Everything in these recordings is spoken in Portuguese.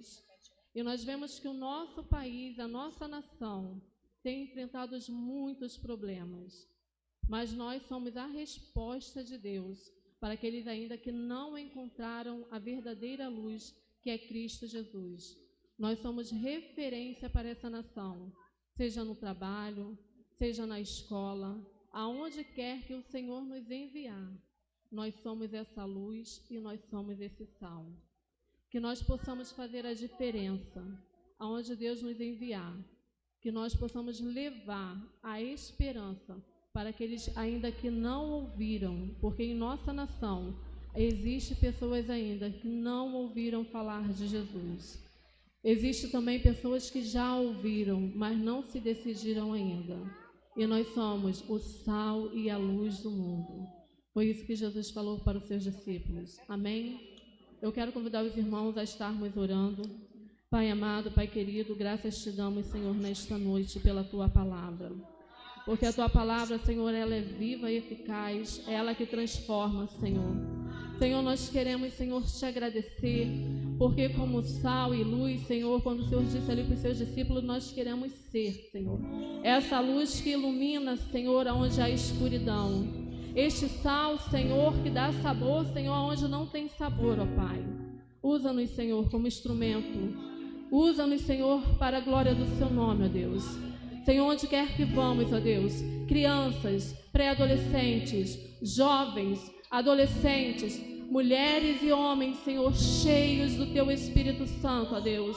país, e nós vemos que o nosso país, a nossa nação, tem enfrentado muitos problemas. Mas nós somos a resposta de Deus para aqueles ainda que não encontraram a verdadeira luz, que é Cristo Jesus. Nós somos referência para essa nação, seja no trabalho, seja na escola, aonde quer que o Senhor nos enviar. Nós somos essa luz e nós somos esse sal. Que nós possamos fazer a diferença aonde Deus nos enviar. Que nós possamos levar a esperança para aqueles ainda que não ouviram, porque em nossa nação existem pessoas ainda que não ouviram falar de Jesus. Existem também pessoas que já ouviram, mas não se decidiram ainda. E nós somos o sal e a luz do mundo. Foi isso que Jesus falou para os seus discípulos. Amém? Eu quero convidar os irmãos a estarmos orando. Pai amado, Pai querido, graças te damos, Senhor, nesta noite pela Tua palavra. Porque a Tua palavra, Senhor, ela é viva e eficaz, é ela que transforma, Senhor. Senhor, nós queremos, Senhor, te agradecer, porque como sal e luz, Senhor, quando o Senhor disse ali para os seus discípulos, nós queremos ser, Senhor. Essa luz que ilumina, Senhor, aonde há escuridão. Este sal, Senhor, que dá sabor, Senhor, aonde não tem sabor, ó Pai. Usa-nos, Senhor, como instrumento. Usa-nos, Senhor, para a glória do Seu nome, ó Deus. Senhor, onde quer que vamos, ó Deus, crianças, pré-adolescentes, jovens, adolescentes, mulheres e homens, Senhor, cheios do Teu Espírito Santo, ó Deus.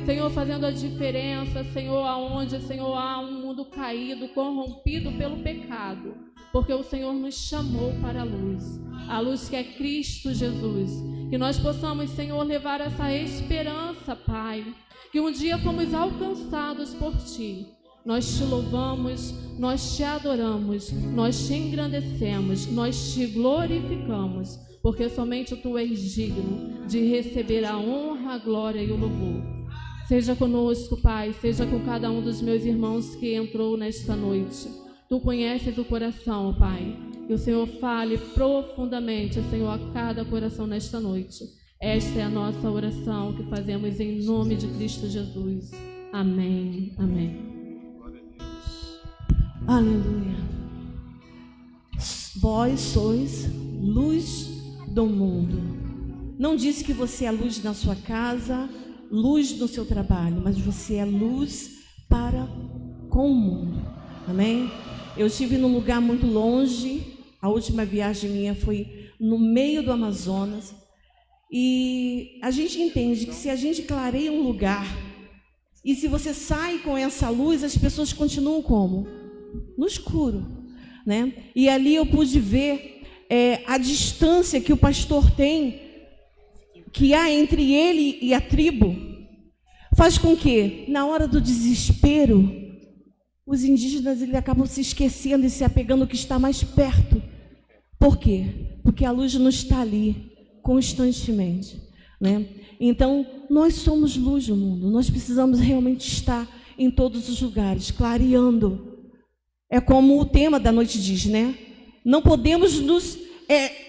Senhor, fazendo a diferença, Senhor, aonde, Senhor, há um mundo caído, corrompido pelo pecado, porque o Senhor nos chamou para a luz que é Cristo Jesus. Que nós possamos, Senhor, levar essa esperança, Pai, que um dia fomos alcançados por Ti. Nós te louvamos, nós te adoramos, nós te engrandecemos, nós te glorificamos, porque somente Tu és digno de receber a honra, a glória e o louvor. Seja conosco, Pai, seja com cada um dos meus irmãos que entrou nesta noite. Tu conheces o coração, Pai, que o Senhor fale profundamente, Senhor, a cada coração nesta noite. Esta é a nossa oração que fazemos em nome de Cristo Jesus. Amém. Amém. Aleluia. Vós sois luz do mundo. Não disse que você é luz na sua casa, luz no seu trabalho, mas você é luz para com o mundo. Amém? Eu estive num lugar muito longe. A última viagem minha foi no meio do Amazonas. E a gente entende que se a gente clareia um lugar, e se você sai com essa luz, as pessoas continuam como? No escuro, né? E ali eu pude ver a distância que o pastor tem, que há entre ele e a tribo, faz com que, na hora do desespero, os indígenas eles acabam se esquecendo e se apegando ao que está mais perto. Por quê? Porque a luz não está ali constantemente, né? Então, nós somos luz do mundo. Nós precisamos realmente estar em todos os lugares, clareando. É como o tema da noite diz, né? Não podemos nos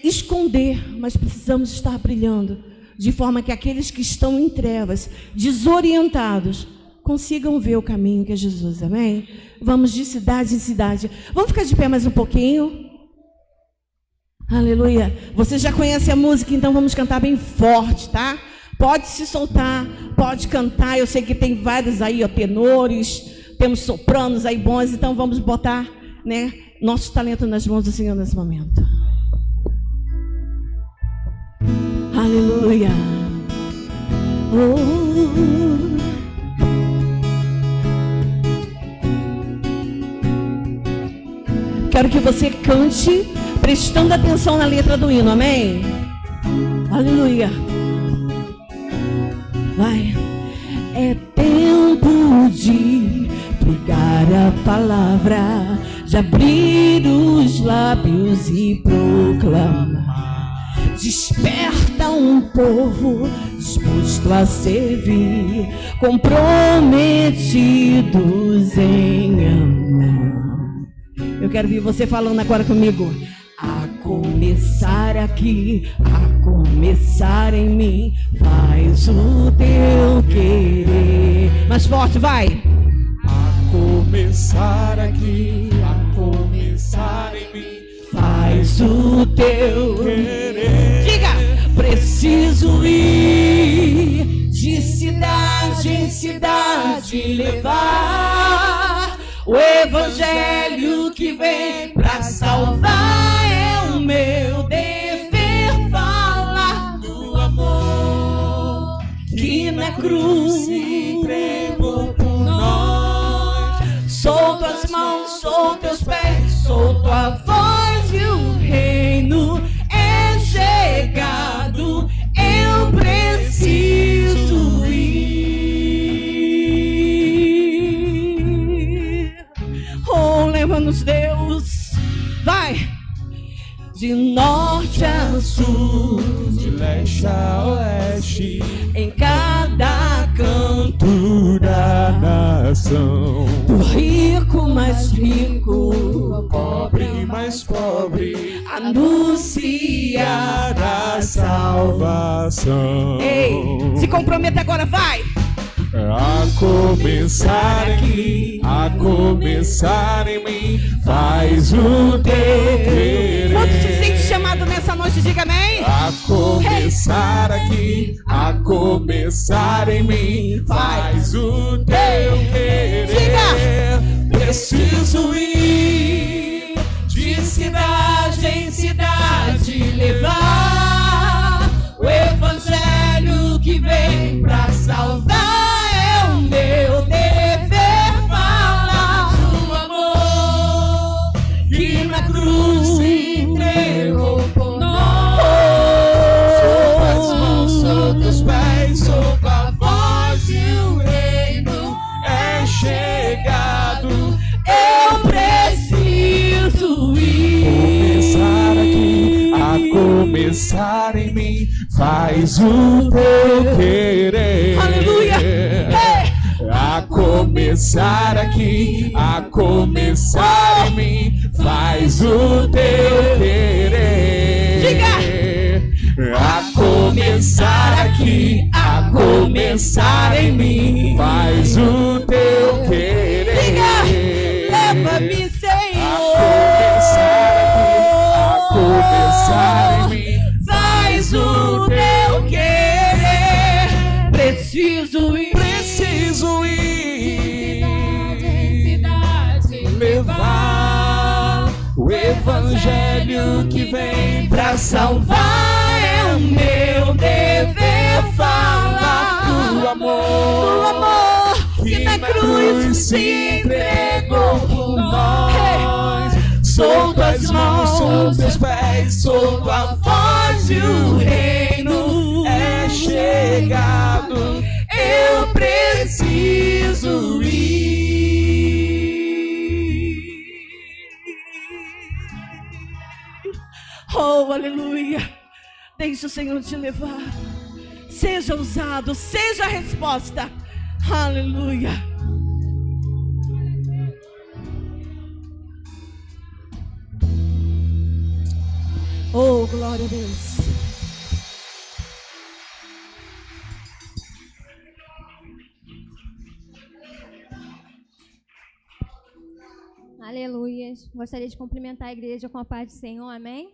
esconder, mas precisamos estar brilhando, de forma que aqueles que estão em trevas, desorientados, consigam ver o caminho que é Jesus, amém? Vamos de cidade em cidade. Vamos ficar de pé mais um pouquinho? Aleluia. Você já conhece a música, então vamos cantar bem forte, tá? Pode se soltar, pode cantar. Eu sei que tem vários aí, ó, tenores, temos sopranos aí bons, então vamos botar, né, nosso talento nas mãos do Senhor nesse momento. Aleluia. Oh. Quero que você cante prestando atenção na letra do hino, amém? Aleluia. Vai. É tempo de pregar a palavra, de abrir os lábios e proclamar. Desperta um povo disposto a servir, comprometidos em amar. Eu quero ver você falando agora comigo. A começar aqui, a começar em mim, faz o teu querer. Mais forte, vai! A começar aqui, a começar em mim, Faz o teu querer. Diga! Preciso ir de cidade em cidade, levar o evangelho que vem pra salvar. É o meu dever falar do amor que na cruz se entregou por nós. Sou tuas mãos, sou teus pés, sou tua voz e o reino é chegado. Eu preciso ir. Oh, leva-nos, Deus. Vai! De norte a sul, De leste a oeste, em cada canto da nação, do rico mais rico, pobre mais pobre, anunciar a salvação. Ei, se comprometa agora, vai! A começar aqui, a começar em mim, faz o teu querer. Quanto se sente chamado nessa noite, diga amém. A começar aqui, a começar em mim, faz o teu querer. Diga! Preciso ir De cidade em cidade, levar o evangelho que vem pra salvar. É o meu dever falar do amor que na cruz se entregou por nós. Sou tuas mãos, sou teus pés, sou tua voz e o reino é chegado. Eu preciso ir. Começar aqui, a começar em mim, faz o teu querer. Aleluia! A começar aqui, a começar em mim, faz o teu querer. Diga! A começar aqui, a começar em mim, faz o teu querer. Diga! Leva-me, Senhor. A começar em mim, Faz o teu querer. Preciso ir. preciso ir, levar o evangelho que vem Pra salvar é o meu dever falar do do amor amor que na cruz se entregou por nós. Sou tuas mãos, sou teus pés, sou tua voz e o reino é chegado. Eu preciso ir. Oh, aleluia. Deixe o Senhor te levar. Seja usado, seja a resposta. Aleluia. Oh, glória a Deus. Aleluia. Gostaria de cumprimentar a igreja com a paz do Senhor, amém?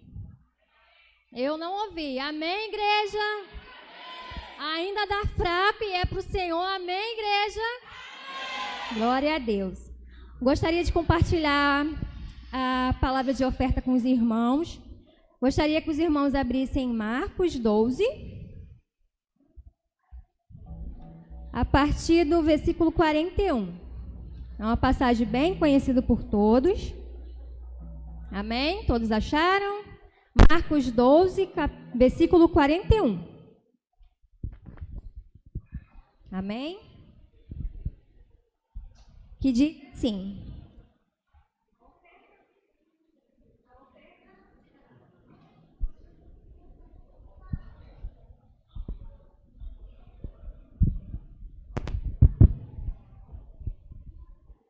Eu não ouvi, amém, igreja? Ainda dá fraco e é para o Senhor, amém, igreja? Glória a Deus. Gostaria de compartilhar a palavra de oferta com os irmãos. Gostaria que os irmãos abrissem Marcos 12, a partir do versículo 41. É uma passagem bem conhecida por todos. Amém? Todos acharam? Marcos 12, versículo 41. Amém? Que diz sim.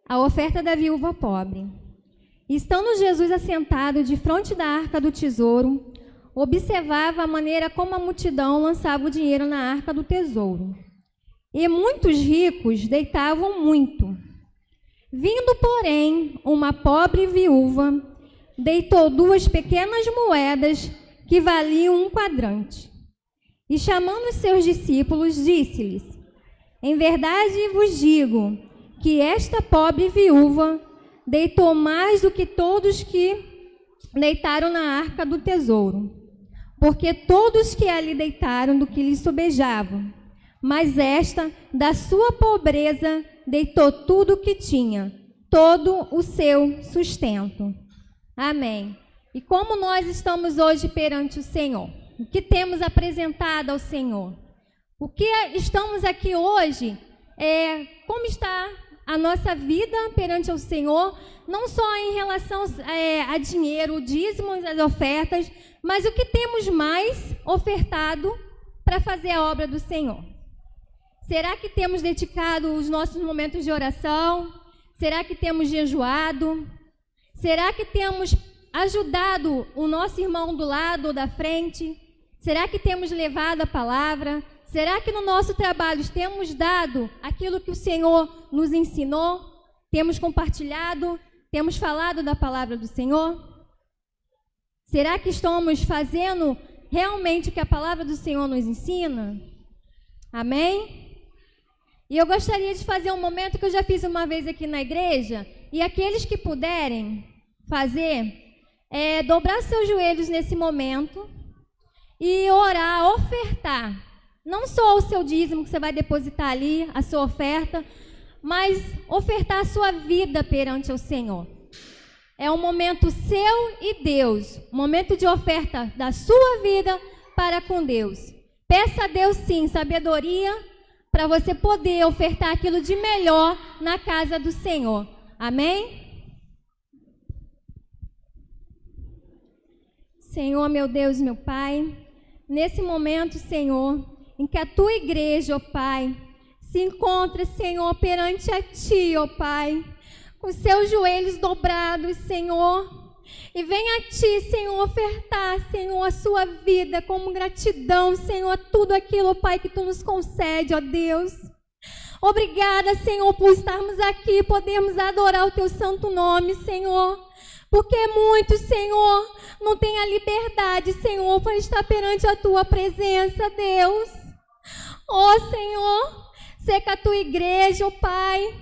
A oferta da viúva pobre. Estando Jesus assentado defronte da arca do tesouro, observava a maneira como a multidão lançava o dinheiro na arca do tesouro. E muitos ricos deitavam muito. Vindo, porém, uma pobre viúva, deitou 2 pequenas moedas que valiam 1 quadrante. E chamando os seus discípulos, disse-lhes: em verdade vos digo que esta pobre viúva deitou mais do que todos que deitaram na arca do tesouro, porque todos que ali deitaram do que lhe sobejavam, mas esta, da sua pobreza, deitou tudo o que tinha, todo o seu sustento. Amém. E como nós estamos hoje perante o Senhor? O que temos apresentado ao Senhor? O que estamos aqui hoje como está a nossa vida perante o Senhor, não só em relação a dinheiro, dízimos, as ofertas, mas o que temos mais ofertado para fazer a obra do Senhor. Será que temos dedicado os nossos momentos de oração? Será que temos jejuado? Será que temos ajudado o nosso irmão do lado ou da frente? Será que temos levado a palavra? Será que no nosso trabalho temos dado aquilo que o Senhor nos ensinou? Temos compartilhado? Temos falado da palavra do Senhor? Será que estamos fazendo realmente o que a palavra do Senhor nos ensina? Amém? E eu gostaria de fazer um momento que eu já fiz uma vez aqui na igreja, e aqueles que puderem fazer, dobrar seus joelhos nesse momento e orar, ofertar. Não só o seu dízimo que você vai depositar ali, a sua oferta, mas ofertar a sua vida perante o Senhor. É um momento seu e Deus, um momento de oferta da sua vida para com Deus. Peça a Deus, sim, sabedoria para você poder ofertar aquilo de melhor na casa do Senhor. Amém? Senhor, meu Deus, meu Pai, nesse momento, Senhor, em que a tua igreja, ó Pai, se encontra, Senhor, perante a ti, ó Pai, com seus joelhos dobrados, Senhor, e vem a ti, Senhor, ofertar, Senhor, a sua vida como gratidão, Senhor, a tudo aquilo, ó Pai, que tu nos concede, ó Deus. Obrigada, Senhor, por estarmos aqui, podermos adorar o teu santo nome, Senhor, porque muitos, Senhor, não têm a liberdade, Senhor, para estar perante a tua presença, Deus. Ó Senhor, seca a tua igreja, ó Pai.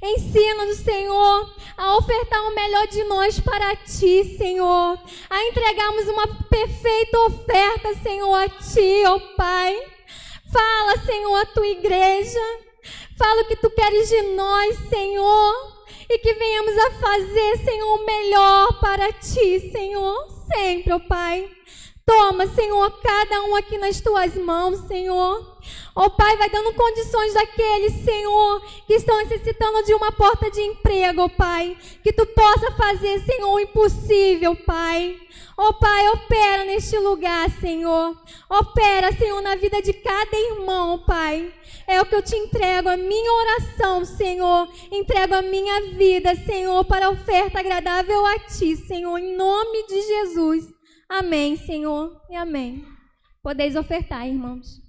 Ensina-nos, Senhor, a ofertar o melhor de nós para ti, Senhor. A entregarmos uma perfeita oferta, Senhor, a ti, ó Pai. Fala, Senhor, a tua igreja. Fala o que tu queres de nós, Senhor. E que venhamos a fazer, Senhor, o melhor para ti, Senhor. Sempre, ó Pai. Toma, Senhor, cada um aqui nas tuas mãos, Senhor. Ó Pai, vai dando condições daqueles, Senhor, que estão necessitando de uma porta de emprego, ó Pai. Que tu possa fazer, Senhor, o impossível, Pai. Ó Pai, opera neste lugar, Senhor. Opera, Senhor, na vida de cada irmão, Pai. É o que eu te entrego, a minha oração, Senhor. Entrego a minha vida, Senhor, para a oferta agradável a ti, Senhor, em nome de Jesus. Amém, Senhor, e amém. Podeis ofertar, irmãos.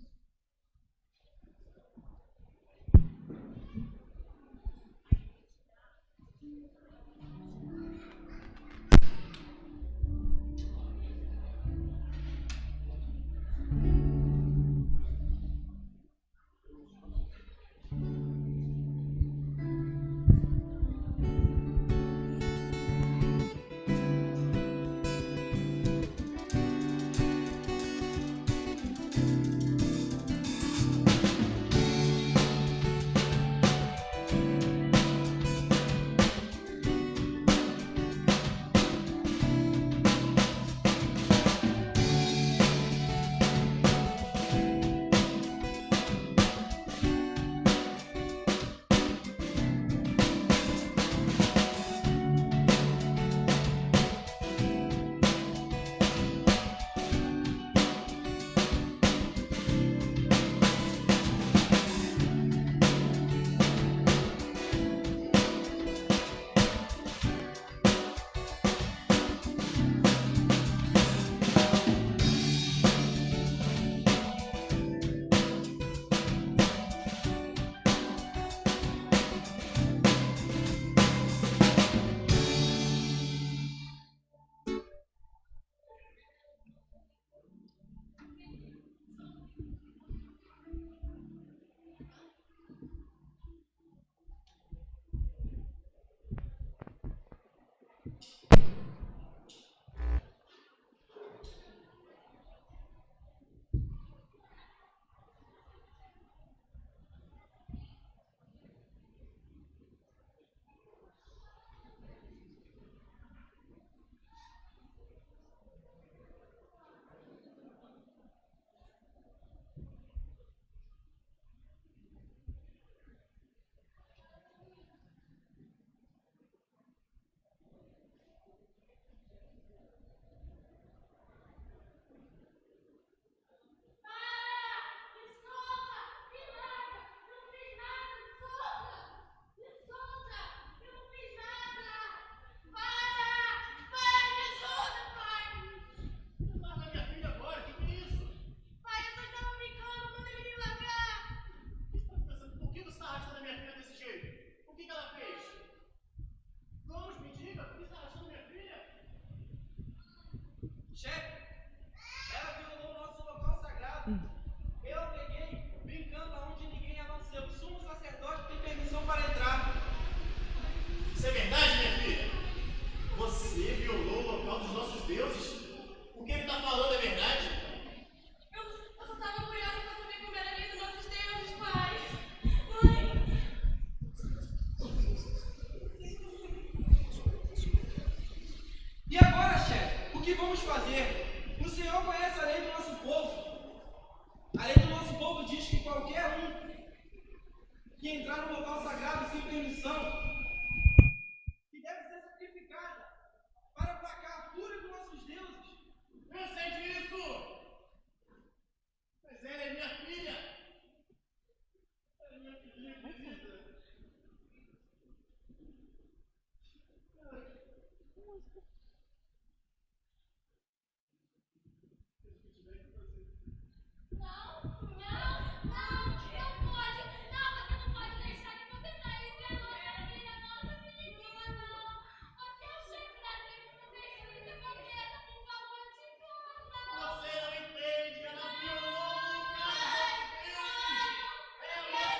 Chefe, ela violou o nosso local sagrado. Eu peguei brincando aonde ninguém a não ser o sumo sacerdote tem permissão para entrar. Isso é verdade, minha filha? Você violou o local dos nossos deuses? O que ele está falando é verdade? Eu só estava curiosa para saber como era a lei dos nossos deuses, pai. Mãe. E agora, chefe, o que vamos fazer? O senhor conhece a lei do nosso povo. A lei do nosso povo diz que qualquer um que entrar no local sagrado sem permissão, que deve ser sacrificada para aplacar a fúria dos nossos deuses. Eu sei disso! Mas ela é minha filha! Ela é minha filha querida! Você não entende, ela violou o local dos deuses! Ela é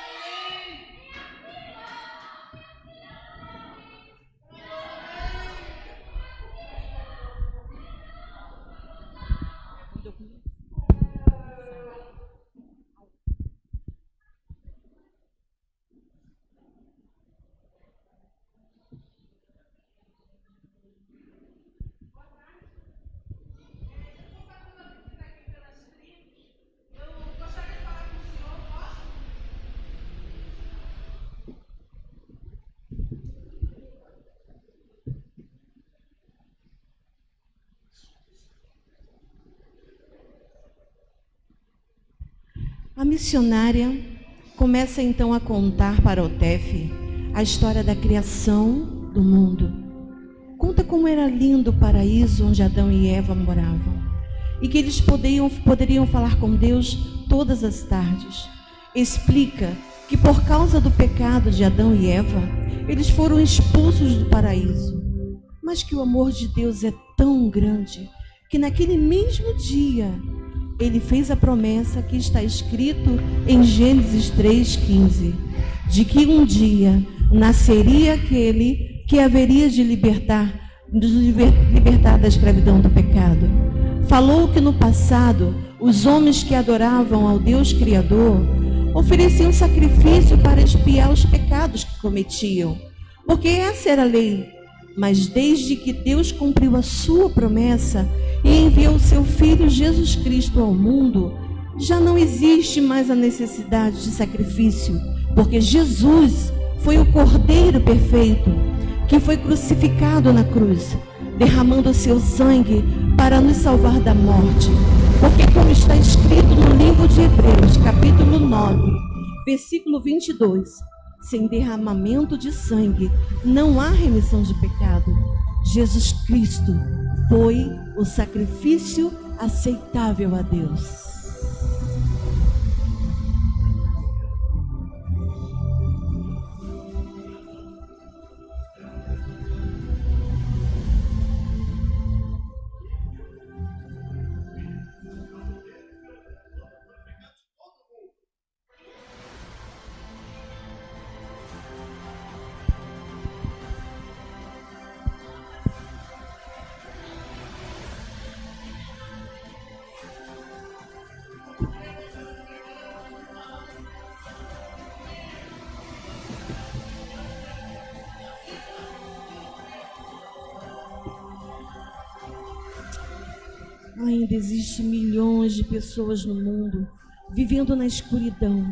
A missionária começa então a contar para Otefe a história da criação do mundo. Conta como era lindo o paraíso onde Adão e Eva moravam e que eles poderiam falar com Deus todas as tardes. Explica que por causa do pecado de Adão e Eva, eles foram expulsos do paraíso, mas que o amor de Deus é tão grande que naquele mesmo dia ele fez a promessa que está escrito em Gênesis 3,15, de que um dia nasceria aquele que haveria de libertar da escravidão do pecado. Falou que no passado, os homens que adoravam ao Deus Criador ofereciam sacrifício para expiar os pecados que cometiam, porque essa era a lei. Mas desde que Deus cumpriu a sua promessa e enviou o seu Filho Jesus Cristo ao mundo, já não existe mais a necessidade de sacrifício, porque Jesus foi o Cordeiro perfeito, que foi crucificado na cruz, derramando o seu sangue para nos salvar da morte. Porque como está escrito no livro de Hebreus, capítulo 9, versículo 22, sem derramamento de sangue não há remissão de pecado. Jesus Cristo foi o sacrifício aceitável a Deus. Ainda existem milhões de pessoas no mundo vivendo na escuridão.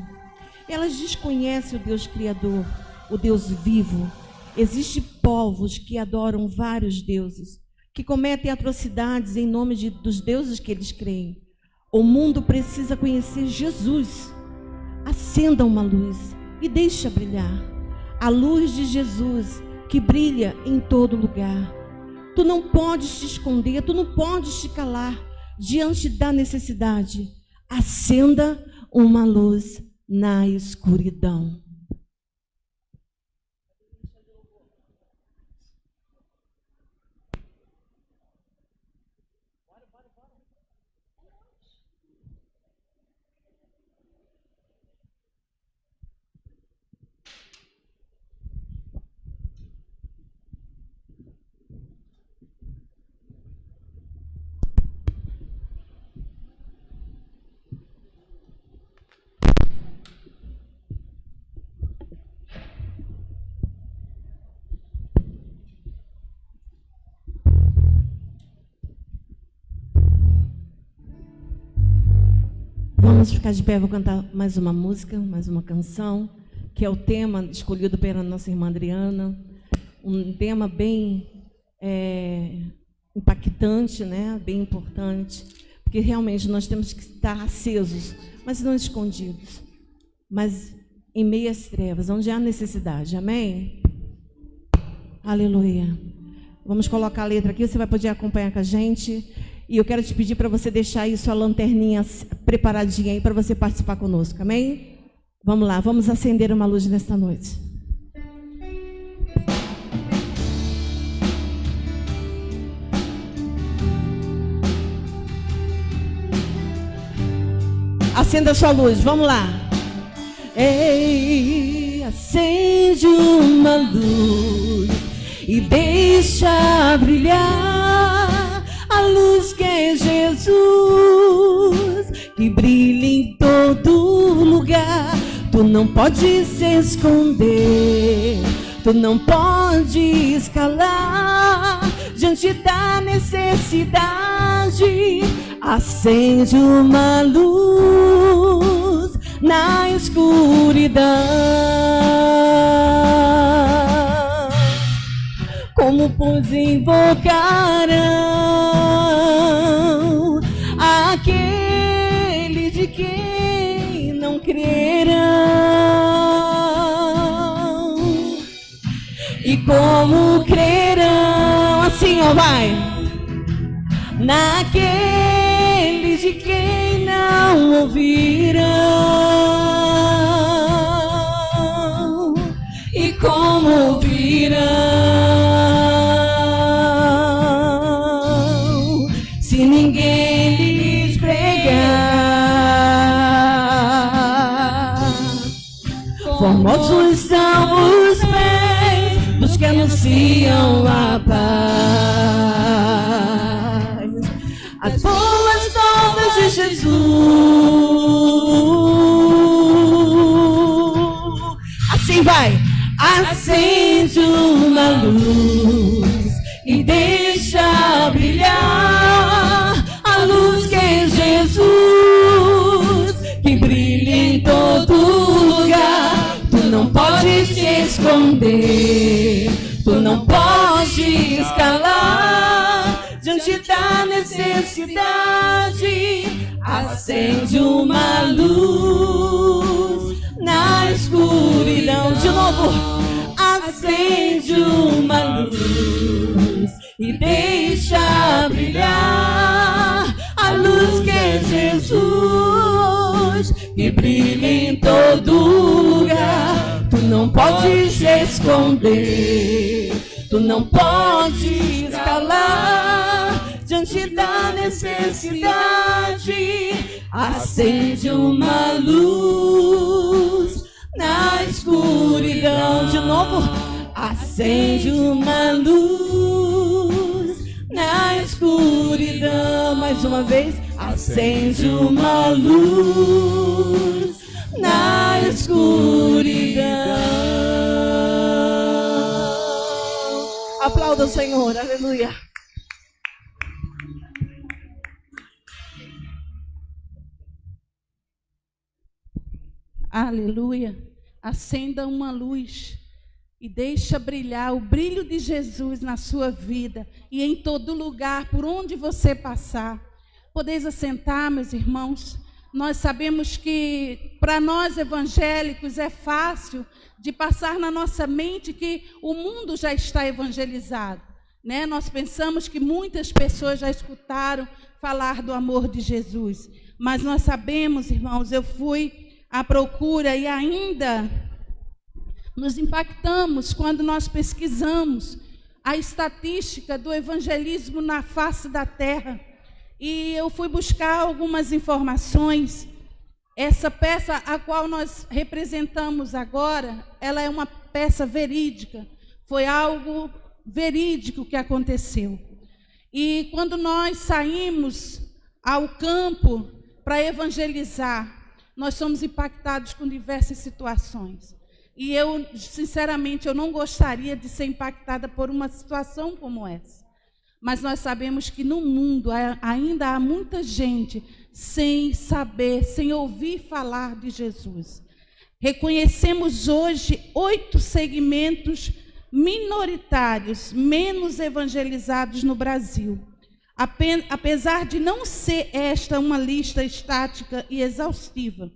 Elas desconhecem o Deus Criador, o Deus vivo. Existem povos que adoram vários deuses, que cometem atrocidades em nome dos deuses que eles creem. O mundo precisa conhecer Jesus. Acenda uma luz e deixa brilhar. A luz de Jesus que brilha em todo lugar. Tu não podes te esconder, tu não podes te calar diante da necessidade. Acenda uma luz na escuridão. Vamos ficar de pé, vou cantar mais uma música, mais uma canção, que é o tema escolhido pela nossa irmã Adriana, um tema bem impactante, né? Bem importante, porque realmente nós temos que estar acesos, mas não escondidos, mas em meio às trevas, onde há necessidade, amém? Aleluia. Vamos colocar a letra aqui, você vai poder acompanhar com a gente. E eu quero te pedir para você deixar aí sua lanterninha preparadinha aí para você participar conosco, amém? Vamos lá, vamos acender uma luz nesta noite. Acenda a sua luz, vamos lá. Ei, acende uma luz e deixa brilhar a luz que é Jesus, que brilha em todo lugar. Tu não podes se esconder, tu não podes calar diante da necessidade. Acende uma luz na escuridão. Como pois invocarão aquele de quem não crerão? E como crerão? Assim, ó, vai. Naquele de quem não ouvirão. E como ouvirão se ninguém lhes pregar? Formosos são os pés dos que anunciam a paz, as boas novas de Jesus. Assim vai. Acende uma luz e deixa brilhar a luz que é Jesus, que brilha em todo lugar. Tu não podes te esconder, tu não podes calar diante da necessidade. Acende uma luz na escuridão. De novo. Acende uma luz e deixa brilhar a luz que é Jesus, que brilha em todo lugar. Tu não podes se esconder, tu não podes calar diante da necessidade. Acende uma luz na escuridão. De novo. Acende uma luz na escuridão. Mais uma vez. Acende uma luz na escuridão. Aplauda o Senhor. Aleluia. Aleluia. Acenda uma luz e deixa brilhar o brilho de Jesus na sua vida e em todo lugar, por onde você passar. Podeis assentar, meus irmãos. Nós sabemos que para nós evangélicos é fácil de passar na nossa mente que o mundo já está evangelizado, né? Nós pensamos que muitas pessoas já escutaram falar do amor de Jesus. Mas nós sabemos, irmãos, eu fui à procura e ainda nos impactamos quando nós pesquisamos a estatística do evangelismo na face da terra. E eu fui buscar algumas informações. Essa peça a qual nós representamos agora, ela é uma peça verídica. Foi algo verídico que aconteceu. E quando nós saímos ao campo para evangelizar, nós somos impactados com diversas situações. E eu, sinceramente, eu não gostaria de ser impactada por uma situação como essa. mas nós sabemos que no mundo ainda há muita gente sem saber, sem ouvir falar de Jesus. Reconhecemos hoje 8 segmentos minoritários, menos evangelizados no Brasil. Apesar de não ser esta uma lista estática e exaustiva.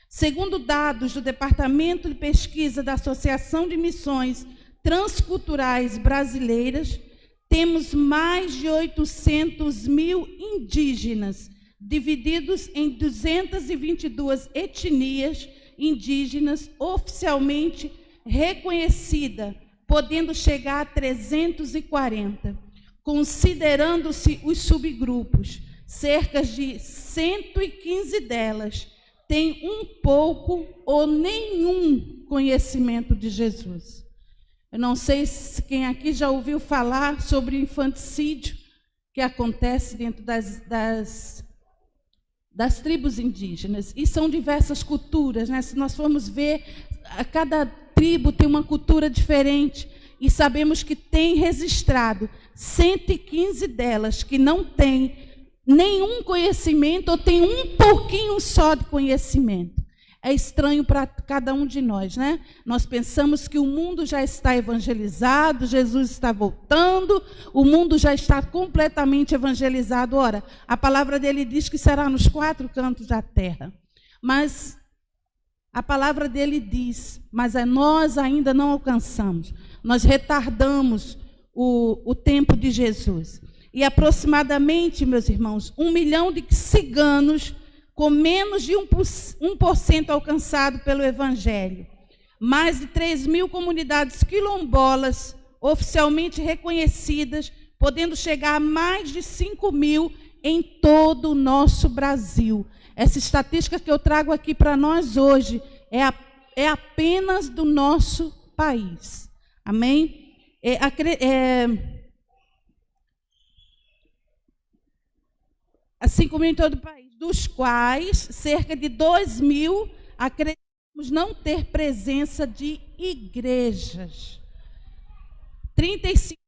Segundo dados do Departamento de Pesquisa da Associação de Missões Transculturais Brasileiras, temos mais de 800 mil indígenas, divididos em 222 etnias indígenas oficialmente reconhecidas, podendo chegar a 340. Considerando-se os subgrupos, cerca de 115 delas têm um pouco ou nenhum conhecimento de Jesus. Eu não sei se quem aqui já ouviu falar sobre o infanticídio que acontece dentro das tribos indígenas. E são diversas culturas, né? Se nós formos ver, cada tribo tem uma cultura diferente. E sabemos que tem registrado 115 delas que não têm nenhum conhecimento ou tem um pouquinho só de conhecimento. É estranho para cada um de nós, né? Nós pensamos que o mundo já está evangelizado, Jesus está voltando, o mundo já está completamente evangelizado. Ora, a palavra dele diz que será nos 4 cantos da terra. Mas a palavra dele diz, mas nós ainda não alcançamos. Nós retardamos o tempo de Jesus. E aproximadamente, meus irmãos, 1 milhão de ciganos com menos de 1% alcançado pelo Evangelho. Mais de 3 mil comunidades quilombolas oficialmente reconhecidas, podendo chegar a mais de 5 mil em todo o nosso Brasil. Essa estatística que eu trago aqui para nós hoje é apenas do nosso país. Amém? Assim como em todo o país, dos quais cerca de 2 mil acreditamos não ter presença de igrejas. 35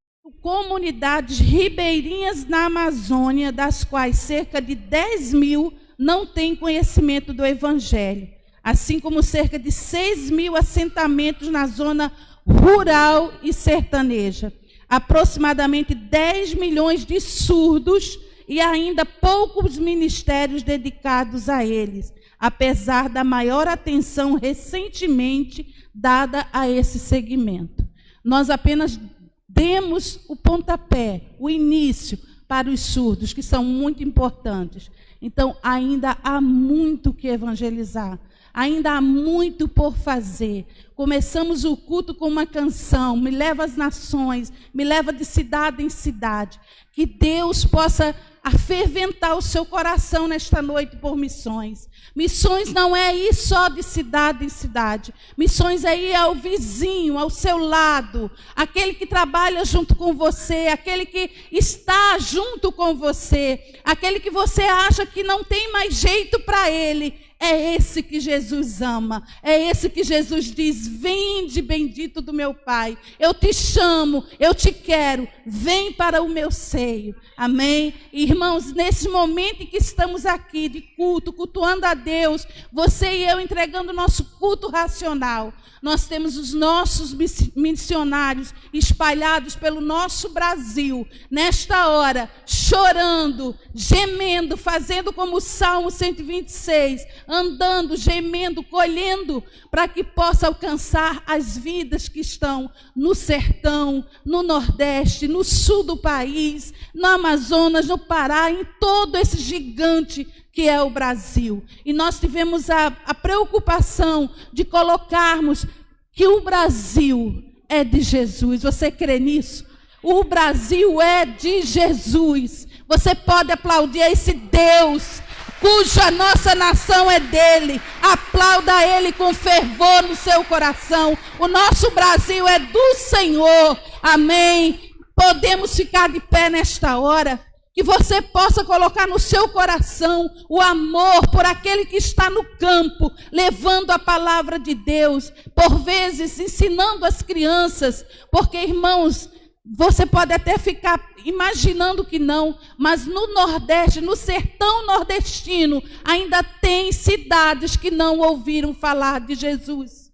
comunidades ribeirinhas na Amazônia, das quais cerca de 10 mil não têm conhecimento do Evangelho, assim como cerca de 6 mil assentamentos na zona rural e sertaneja, aproximadamente 10 milhões de surdos e ainda poucos ministérios dedicados a eles, apesar da maior atenção recentemente dada a esse segmento. Nós apenas demos o pontapé, o início para os surdos, que são muito importantes. Então, ainda há muito que evangelizar. Ainda há muito por fazer. Começamos o culto com uma canção, me leva às nações, me leva de cidade em cidade. Que Deus possa aferventar o seu coração nesta noite por missões. Missões não é ir só de cidade em cidade. Missões é ir ao vizinho, ao seu lado, aquele que trabalha junto com você, aquele que está junto com você, aquele que você acha que não tem mais jeito para ele. É esse que Jesus ama, é esse que Jesus diz, vinde bendito do meu Pai, eu te chamo, eu te quero, vem para o meu seio, amém? Irmãos, nesse momento em que estamos aqui de culto, cultuando a Deus, você e eu entregando o nosso culto racional, nós temos os nossos missionários espalhados pelo nosso Brasil, nesta hora, chorando, gemendo, fazendo como o Salmo 126, andando, gemendo, colhendo, para que possa alcançar as vidas que estão no sertão, no Nordeste, no sul do país, no Amazonas, no Pará, em todo esse gigante que é o Brasil. E nós tivemos a preocupação de colocarmos que o Brasil é de Jesus. Você crê nisso? O Brasil é de Jesus. Você pode aplaudir a esse Deus cuja nossa nação é dele. Aplauda ele com fervor no seu coração. O nosso Brasil é do Senhor. Amém. Podemos ficar de pé nesta hora. Que você possa colocar no seu coração o amor por aquele que está no campo, levando a palavra de Deus, por vezes ensinando as crianças, porque, irmãos, Você pode até ficar imaginando que não, mas no Nordeste, no sertão nordestino, ainda tem cidades que não ouviram falar de Jesus.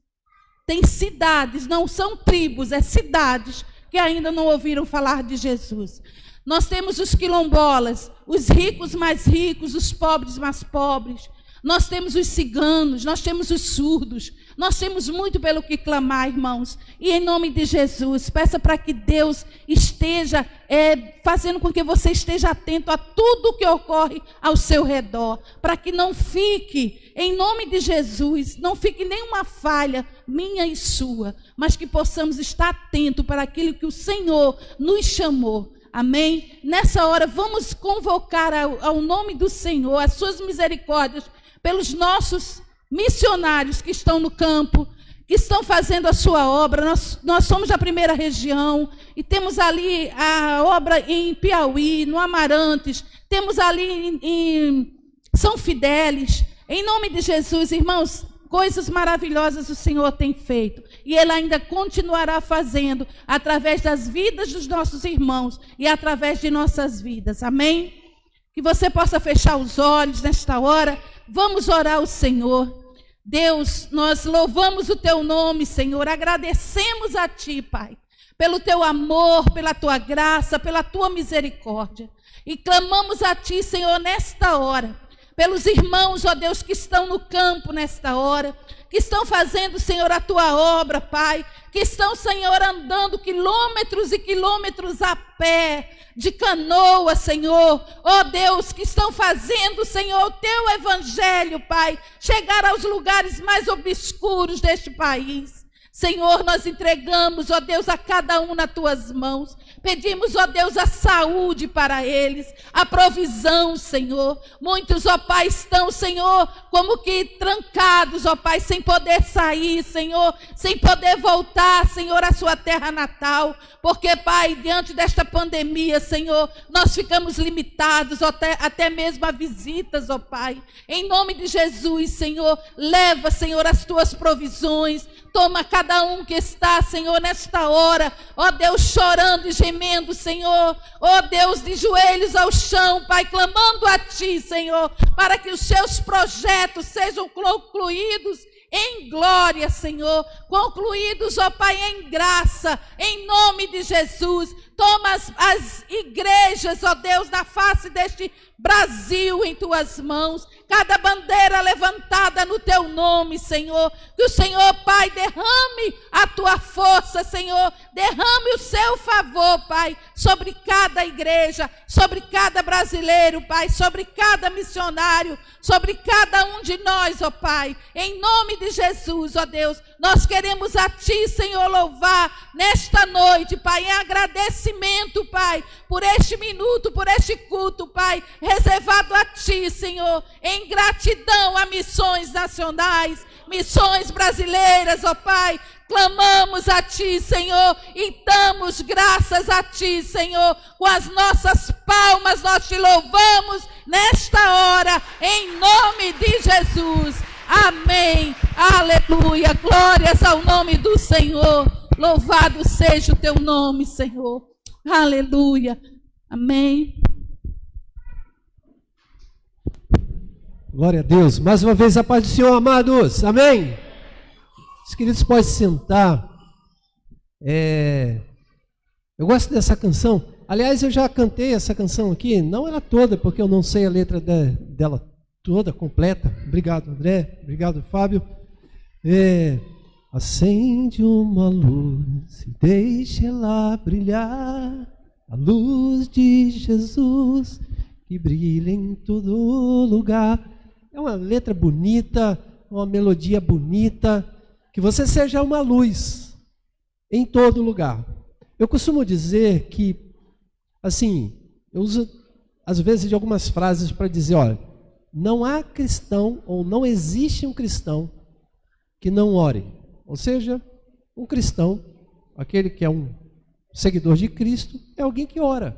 Tem cidades, não são tribos, é cidades que ainda não ouviram falar de Jesus. Nós temos os quilombolas, os ricos mais ricos, os pobres mais pobres. Nós temos os ciganos, nós temos os surdos. Nós temos muito pelo que clamar, irmãos. E em nome de Jesus, peça para que Deus esteja fazendo com que você esteja atento a tudo que ocorre ao seu redor. Para que não fique, em nome de Jesus, não fique nenhuma falha minha e sua. Mas que possamos estar atentos para aquilo que o Senhor nos chamou. Amém? Nessa hora, vamos convocar ao nome do Senhor, as suas misericórdias, pelos nossos missionários que estão no campo, que estão fazendo a sua obra. Nós somos da primeira região e temos ali a obra em Piauí, no Amarantes, temos ali em São Fidélis. Em nome de Jesus, irmãos, coisas maravilhosas o Senhor tem feito e Ele ainda continuará fazendo através das vidas dos nossos irmãos e através de nossas vidas. Amém? Que você possa fechar os olhos nesta hora. Vamos orar ao Senhor. Deus, nós louvamos o Teu nome, Senhor. Agradecemos a Ti, Pai, pelo Teu amor, pela Tua graça, pela Tua misericórdia. E clamamos a Ti, Senhor, nesta hora, pelos irmãos, ó Deus, que estão no campo nesta hora, que estão fazendo, Senhor, a Tua obra, Pai, que estão, Senhor, andando quilômetros e quilômetros a pé, de canoa, Senhor, ó Deus, que estão fazendo, Senhor, o Teu evangelho, Pai, chegar aos lugares mais obscuros deste país. Senhor, nós entregamos, ó Deus, a cada um nas Tuas mãos. Pedimos, ó Deus, a saúde para eles, a provisão, Senhor. Muitos, ó Pai, estão, Senhor, como que trancados, ó Pai, sem poder sair, Senhor, sem poder voltar, Senhor, à sua terra natal. Porque, Pai, diante desta pandemia, Senhor, nós ficamos limitados até mesmo a visitas, ó Pai. Em nome de Jesus, Senhor, leva, Senhor, as Tuas provisões. Toma cada um que está, Senhor, nesta hora, ó Deus, chorando e gemendo, Senhor, ó Deus, de joelhos ao chão, Pai, clamando a Ti, Senhor, para que os Seus projetos sejam concluídos em glória, Senhor, concluídos, ó Pai, em graça, em nome de Jesus. Toma as igrejas, ó Deus, na face deste Brasil em Tuas mãos, cada bandeira levantada no Teu nome, Senhor, que o Senhor, Pai, derrame a Tua força, Senhor, derrame o Seu favor, Pai, sobre cada igreja, sobre cada brasileiro, Pai, sobre cada missionário, sobre cada um de nós, ó Pai, em nome de Jesus, ó Deus, nós queremos a Ti, Senhor, louvar nesta noite, Pai, em agradecimento, Pai, por este minuto, por este culto, Pai, reservado a Ti, Senhor, em gratidão a missões nacionais, missões brasileiras, ó Pai. Clamamos a Ti, Senhor, e damos graças a Ti, Senhor. Com as nossas palmas nós Te louvamos nesta hora, em nome de Jesus. Amém. Aleluia. Glórias ao nome do Senhor. Louvado seja o Teu nome, Senhor. Aleluia. Amém. Glória a Deus. Mais uma vez a paz do Senhor, amados. Amém. Os queridos podem se sentar. Eu gosto dessa canção. Aliás, eu já cantei essa canção aqui, não ela toda, porque eu não sei a letra dela toda, completa. Obrigado, André. Obrigado, Fábio. Acende uma luz e deixa ela brilhar, a luz de Jesus que brilha em todo lugar. É uma letra bonita, uma melodia bonita. Que você seja uma luz em todo lugar. Eu costumo dizer que, assim, eu uso às vezes de algumas frases para dizer, olha, não há cristão ou não existe um cristão que não ore. Ou seja, um cristão, aquele que é um seguidor de Cristo, é alguém que ora.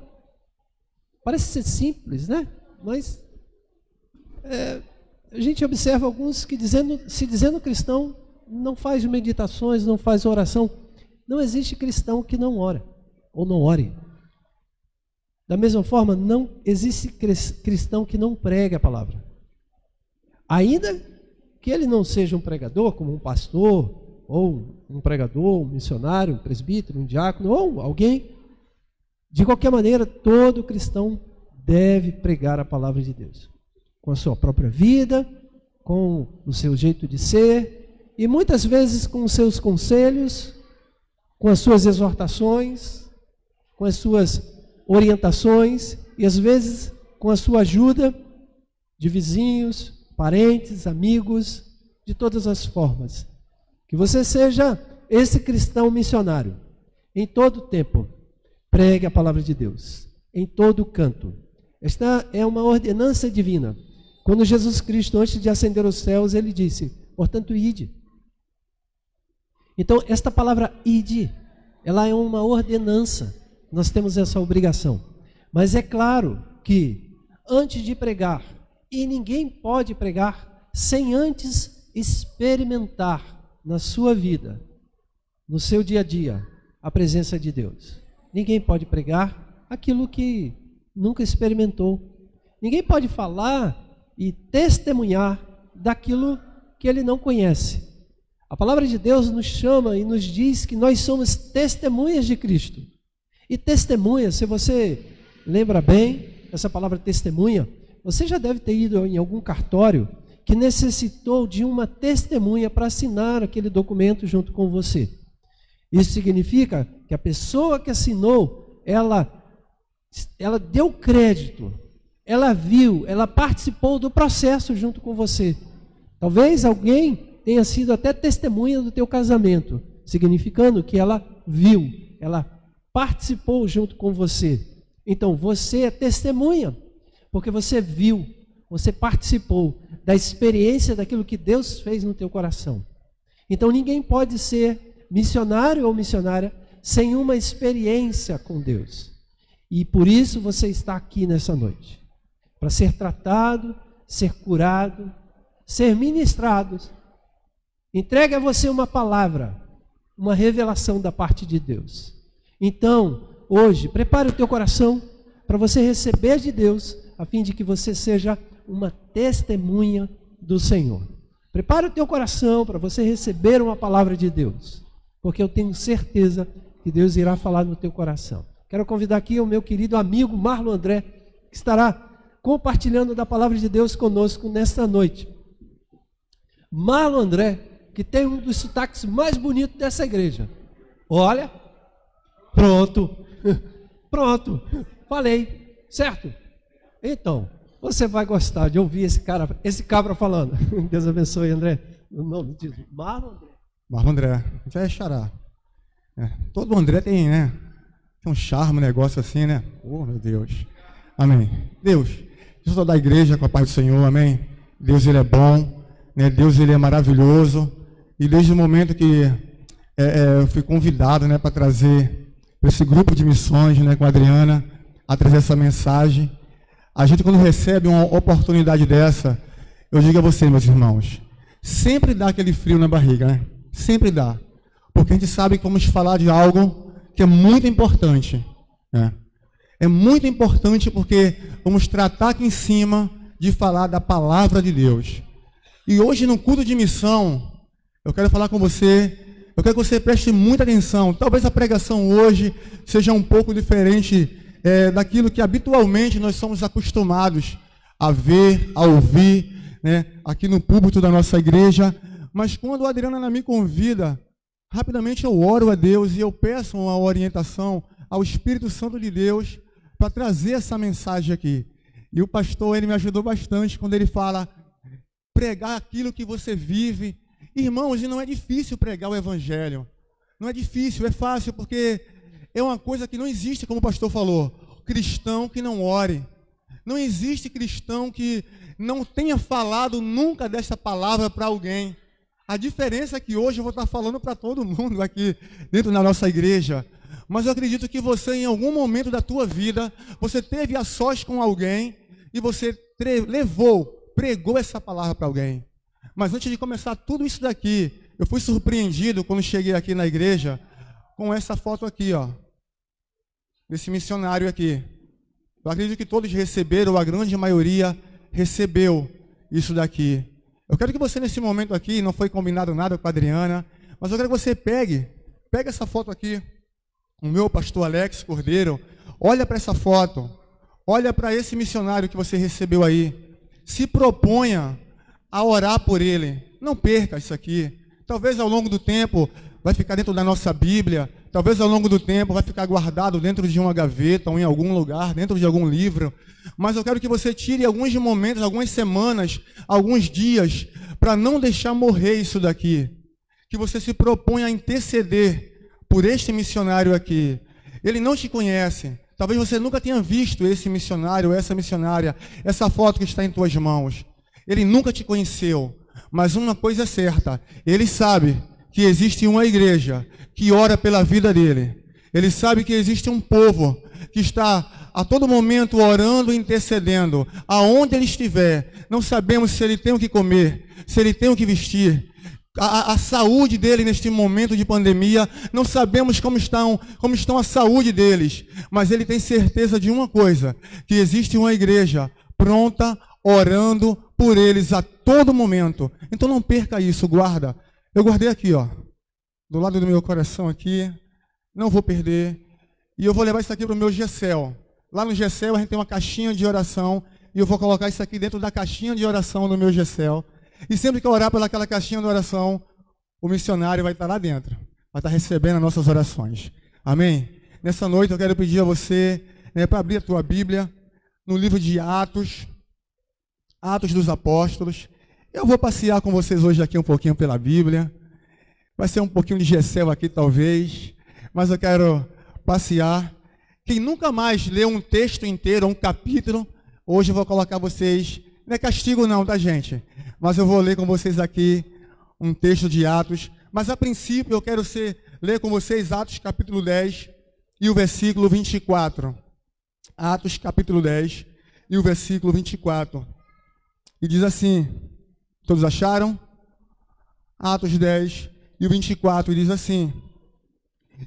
Parece ser simples, né? Mas a gente observa alguns que se dizendo cristão, não faz meditações, não faz oração. Não existe cristão que não ora. ou não ore. Da mesma forma, não existe cristão que não pregue a palavra. Ainda que ele não seja um pregador, como um pastor, ou um pregador, um missionário, um presbítero, um diácono, ou alguém, de qualquer maneira, todo cristão deve pregar a palavra de Deus. Com a sua própria vida, com o seu jeito de ser, e muitas vezes com os seus conselhos, com as suas exortações, com as suas orientações, e às vezes com a sua ajuda de vizinhos, parentes, amigos, de todas as formas. Que você seja esse cristão missionário. Em todo tempo, pregue a palavra de Deus. Em todo canto. Esta é uma ordenança divina. Quando Jesus Cristo, antes de ascender aos céus, ele disse, portanto, ide. Então, esta palavra ide, ela é uma ordenança. Nós temos essa obrigação. Mas é claro que, antes de pregar, e ninguém pode pregar sem antes experimentar na sua vida, no seu dia a dia, a presença de Deus. Ninguém pode pregar aquilo que nunca experimentou. Ninguém pode falar e testemunhar daquilo que ele não conhece. A palavra de Deus nos chama e nos diz que nós somos testemunhas de Cristo. E testemunha, se você lembra bem, essa palavra testemunha, você já deve ter ido em algum cartório que necessitou de uma testemunha para assinar aquele documento junto com você. Isso significa que a pessoa que assinou, ela deu crédito, ela viu, ela participou do processo junto com você. Talvez alguém tenha sido até testemunha do teu casamento, significando que ela viu, ela participou junto com você. Então, você é testemunha, porque você viu, você participou da experiência daquilo que Deus fez no teu coração. Então, ninguém pode ser missionário ou missionária sem uma experiência com Deus. E por isso você está aqui nessa noite, para ser tratado, ser curado, ser ministrado. Entregue a você uma palavra, uma revelação da parte de Deus. Então, hoje, prepare o teu coração para você receber de Deus, a fim de que você seja uma testemunha do Senhor. Prepare o teu coração para você receber uma palavra de Deus, porque eu tenho certeza que Deus irá falar no teu coração. Quero convidar aqui o meu querido amigo Marlon André, que estará compartilhando da palavra de Deus conosco nesta noite. Marlon André, que tem um dos sotaques mais bonitos dessa igreja. Olha, pronto, falei, certo? Então, você vai gostar de ouvir esse cabra falando. Deus abençoe, André. No nome de Jesus. Marlon André, já é xará. Todo André tem, né? Tem um charme, um negócio assim, né? Oh, meu Deus. Amém. Deus, eu sou da igreja com a paz do Senhor, amém? Deus, Ele é bom, né? Deus, Ele é maravilhoso. E desde o momento que eu fui convidado, né, para trazer para esse grupo de missões, né, com a Adriana, a trazer essa mensagem, a gente, quando recebe uma oportunidade dessa, eu digo a você, meus irmãos, sempre dá aquele frio na barriga, né? Sempre dá. Porque a gente sabe que vamos falar de algo que é muito importante, né? É muito importante porque vamos tratar aqui em cima de falar da palavra de Deus. E hoje, no culto de missão, eu quero falar com você, eu quero que você preste muita atenção. Talvez a pregação hoje seja um pouco diferente daquilo que habitualmente nós somos acostumados a ver, a ouvir, né, aqui no púlpito da nossa igreja. Mas quando a Adriana me convida, rapidamente eu oro a Deus e eu peço uma orientação ao Espírito Santo de Deus para trazer essa mensagem aqui. E o pastor, ele me ajudou bastante quando ele fala, pregar aquilo que você vive. Irmãos, e não é difícil pregar o evangelho. Não é difícil, é fácil, porque é uma coisa que não existe, como o pastor falou, cristão que não ore. Não existe cristão que não tenha falado nunca dessa palavra para alguém. A diferença é que hoje eu vou estar falando para todo mundo aqui dentro da nossa igreja. Mas eu acredito que você, em algum momento da tua vida, você teve a sós com alguém e você pregou essa palavra para alguém. Mas antes de começar tudo isso daqui, eu fui surpreendido quando cheguei aqui na igreja com essa foto aqui, ó. desse missionário aqui. Eu acredito que todos receberam, a grande maioria recebeu isso daqui. Eu quero que você, nesse momento aqui, não foi combinado nada com a Adriana, mas eu quero que você pegue essa foto aqui, o meu pastor Alex Cordeiro, olha para essa foto, olha para esse missionário que você recebeu aí, se proponha a orar por ele, não perca isso aqui. Talvez ao longo do tempo vai ficar dentro da nossa Bíblia, talvez ao longo do tempo vai ficar guardado dentro de uma gaveta ou em algum lugar, dentro de algum livro, mas eu quero que você tire alguns momentos, algumas semanas, alguns dias, para não deixar morrer isso daqui, que você se proponha a interceder por este missionário aqui. Ele não te conhece, talvez você nunca tenha visto esse missionário, essa missionária, essa foto que está em tuas mãos. Ele nunca te conheceu, mas uma coisa é certa, ele sabe que existe uma igreja que ora pela vida dele. Ele sabe que existe um povo que está a todo momento orando e intercedendo. Aonde ele estiver, não sabemos se ele tem o que comer, se ele tem o que vestir. A saúde dele neste momento de pandemia, não sabemos como estão a saúde deles. Mas ele tem certeza de uma coisa, que existe uma igreja pronta, orando por eles a todo momento. Então não perca isso, guarda. Eu guardei aqui, ó, do lado do meu coração aqui, não vou perder. E eu vou levar isso aqui para o meu Gessel. Lá no Gessel a gente tem uma caixinha de oração, e eu vou colocar isso aqui dentro da caixinha de oração do meu Gessel. E sempre que eu orar pelaquela caixinha de oração, o missionário vai estar lá dentro, vai estar recebendo as nossas orações. Amém? Nessa noite eu quero pedir a você, para abrir a tua Bíblia, no livro de Atos, Atos dos Apóstolos. Eu vou passear com vocês hoje aqui um pouquinho pela Bíblia. Vai ser um pouquinho de Gessel aqui, talvez. Mas eu quero passear. Quem nunca mais leu um texto inteiro, um capítulo, hoje eu vou colocar vocês... Não é castigo não, tá, gente? Mas eu vou ler com vocês aqui um texto de Atos. Mas, a princípio, eu quero ler com vocês Atos capítulo 10 e o versículo 24. Atos capítulo 10 e o versículo 24. E diz assim... Todos acharam? Atos 10 e o 24, e diz assim: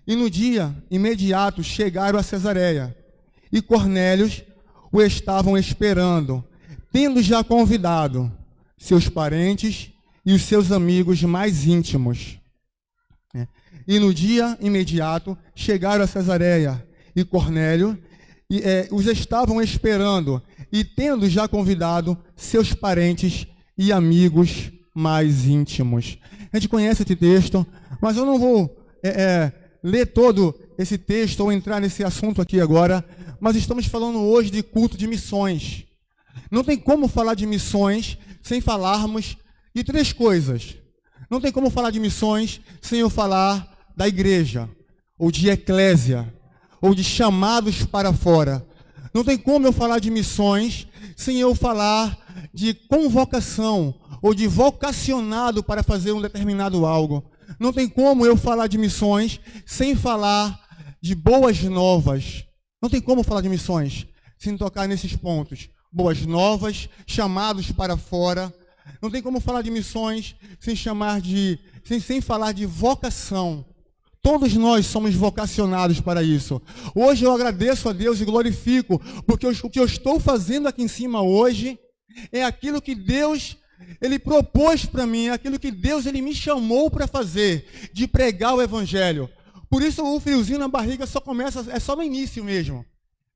E no dia imediato chegaram a Cesareia, e Cornélios o estavam esperando, tendo já convidado seus parentes e os seus amigos mais íntimos. E no dia imediato chegaram a Cesareia, e Cornélio os estavam esperando, e tendo já convidado seus parentes e amigos mais íntimos. A gente conhece esse texto, mas eu não vou ler todo esse texto ou entrar nesse assunto aqui agora, mas estamos falando hoje de culto de missões. Não tem como falar de missões sem falarmos de três coisas. Não tem como falar de missões sem eu falar da igreja, ou de eclésia, ou de chamados para fora. Não tem como eu falar de missões sem eu falar de convocação ou de vocacionado para fazer um determinado algo. Não tem como eu falar de missões sem falar de boas novas. Não tem como falar de missões sem tocar nesses pontos. Boas novas, chamados para fora. Não tem como falar de missões sem falar de vocação. Todos nós somos vocacionados para isso. Hoje eu agradeço a Deus e glorifico, porque o que eu estou fazendo aqui em cima hoje é aquilo que Deus, Ele propôs para mim, é aquilo que Deus, Ele me chamou para fazer, de pregar o Evangelho. Por isso o friozinho na barriga só começa, é só no início mesmo.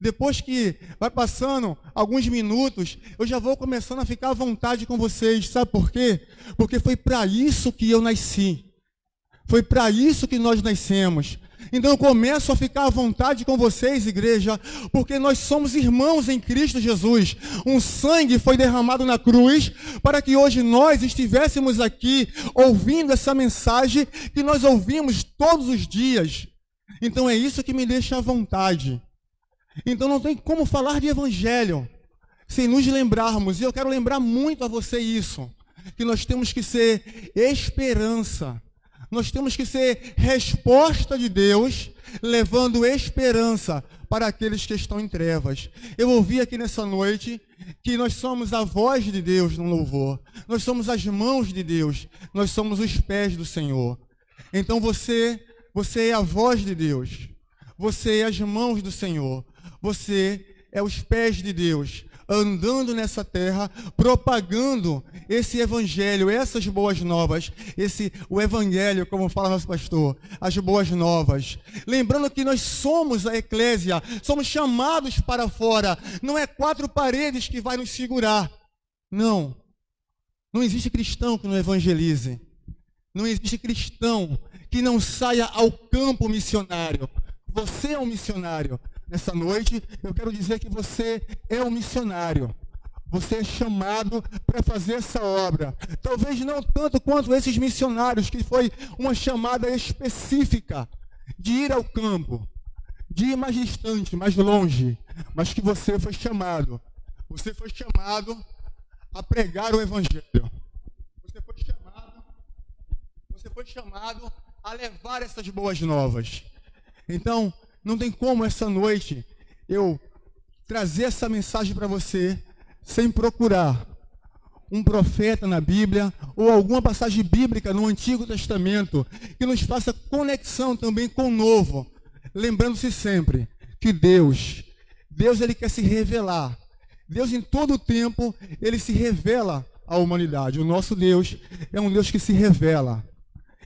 Depois que vai passando alguns minutos, eu já vou começando a ficar à vontade com vocês. Sabe por quê? Porque foi para isso que eu nasci. Foi para isso que nós nascemos. Então eu começo a ficar à vontade com vocês, igreja, porque nós somos irmãos em Cristo Jesus. Um sangue foi derramado na cruz para que hoje nós estivéssemos aqui ouvindo essa mensagem que nós ouvimos todos os dias. Então é isso que me deixa à vontade. Então não tem como falar de evangelho sem nos lembrarmos, e eu quero lembrar muito a você isso, que nós temos que ser esperança. Nós temos que ser resposta de Deus, levando esperança para aqueles que estão em trevas. Eu ouvi aqui nessa noite que nós somos a voz de Deus no louvor. Nós somos as mãos de Deus. Nós somos os pés do Senhor. Então você é a voz de Deus. Você é as mãos do Senhor. Você é os pés de Deus, andando nessa terra, propagando esse evangelho, essas boas novas, o evangelho, como fala nosso pastor, as boas novas. Lembrando que nós somos a eclésia, somos chamados para fora. Não é 4 paredes que vai nos segurar. Não. Não existe cristão que não evangelize. Não existe cristão que não saia ao campo missionário. Você é um missionário. Nessa noite, eu quero dizer que você é um missionário. Você é chamado para fazer essa obra. Talvez não tanto quanto esses missionários, que foi uma chamada específica de ir ao campo, de ir mais distante, mais longe, mas que você foi chamado. Você foi chamado a pregar o evangelho. Você foi chamado a levar essas boas novas. Então, não tem como essa noite eu trazer essa mensagem para você sem procurar um profeta na Bíblia ou alguma passagem bíblica no Antigo Testamento que nos faça conexão também com o Novo. Lembrando-se sempre que Deus ele quer se revelar. Deus em todo o tempo, ele se revela à humanidade. O nosso Deus é um Deus que se revela.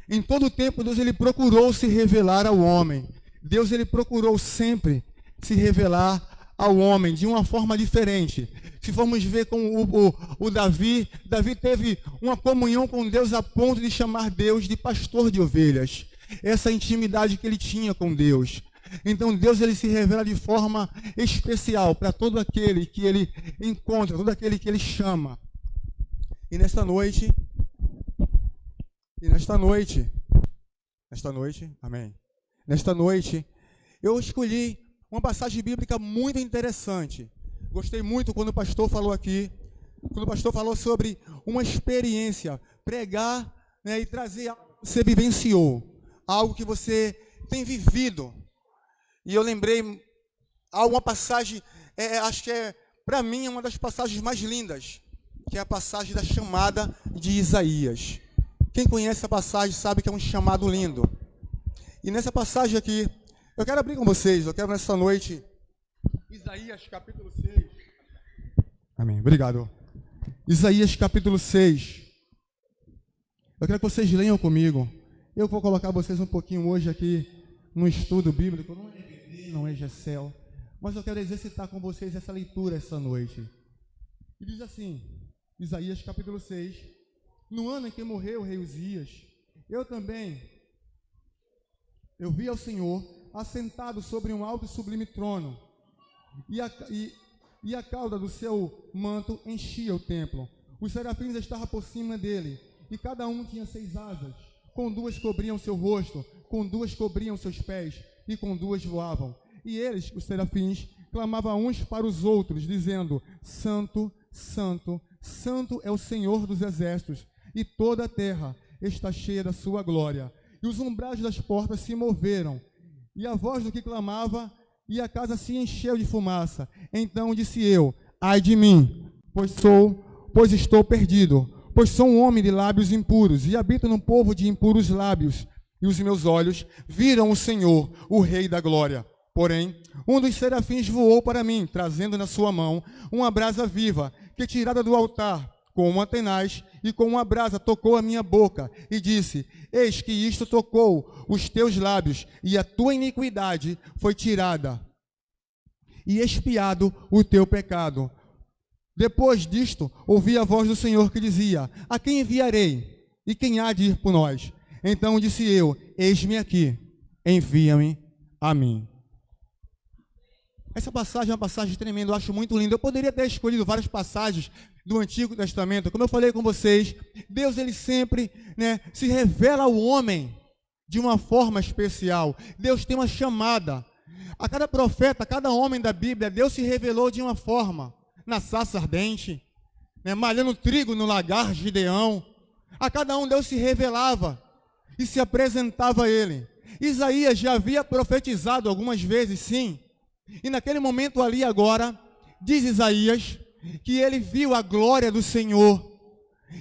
Em todo o tempo, Deus ele procurou se revelar ao homem. Deus ele procurou sempre se revelar ao homem de uma forma diferente. Se formos ver com o Davi teve uma comunhão com Deus a ponto de chamar Deus de pastor de ovelhas. Essa intimidade que ele tinha com Deus. Então Deus ele se revela de forma especial para todo aquele que ele encontra, todo aquele que ele chama. E nesta noite, amém. Nesta noite, eu escolhi uma passagem bíblica muito interessante. Gostei muito quando o pastor falou aqui, quando o pastor falou sobre uma experiência, pregar, né, e trazer algo que você vivenciou, algo que você tem vivido. E eu lembrei alguma passagem, acho que para mim, uma das passagens mais lindas, que é a passagem da chamada de Isaías. Quem conhece a passagem sabe que é um chamado lindo. E nessa passagem aqui, eu quero abrir com vocês, eu quero nessa noite, Isaías capítulo 6. Amém, obrigado. Isaías capítulo 6. Eu quero que vocês leiam comigo. Eu vou colocar vocês um pouquinho hoje aqui no estudo bíblico, não é EBD, não é GECEL, mas eu quero exercitar com vocês essa leitura essa noite. E diz assim, Isaías capítulo 6, no ano em que morreu o rei Uzias, eu vi ao Senhor assentado sobre um alto e sublime trono, e a cauda do seu manto enchia o templo. Os serafins estavam por cima dele, e cada um tinha 6 asas, com 2 cobriam seu rosto, com 2 cobriam seus pés, e com 2 voavam. E eles, os serafins, clamavam uns para os outros, dizendo, Santo, Santo, Santo é o Senhor dos exércitos, e toda a terra está cheia da sua glória. E os umbrais das portas se moveram, e a voz do que clamava, e a casa se encheu de fumaça. Então disse eu, ai de mim, pois estou perdido, pois sou um homem de lábios impuros, e habito num povo de impuros lábios, e os meus olhos viram o Senhor, o Rei da glória. Porém, um dos serafins voou para mim, trazendo na sua mão uma brasa viva, que tirada do altar, com uma tenaz e com uma brasa tocou a minha boca, e disse, eis que isto tocou os teus lábios, e a tua iniquidade foi tirada, e expiado o teu pecado. Depois disto, ouvi a voz do Senhor que dizia, a quem enviarei? E quem há de ir por nós? Então disse eu, eis-me aqui, envia-me a mim. Essa passagem é uma passagem tremenda, eu acho muito linda. Eu poderia ter escolhido várias passagens do Antigo Testamento. Como eu falei com vocês, Deus ele sempre, se revela ao homem de uma forma especial. Deus tem uma chamada. A cada profeta, a cada homem da Bíblia, Deus se revelou de uma forma. Na sarça ardente, malhando trigo no lagar Gideão. A cada um Deus se revelava e se apresentava a ele. Isaías já havia profetizado algumas vezes, sim. E naquele momento ali agora, diz Isaías, que ele viu a glória do Senhor.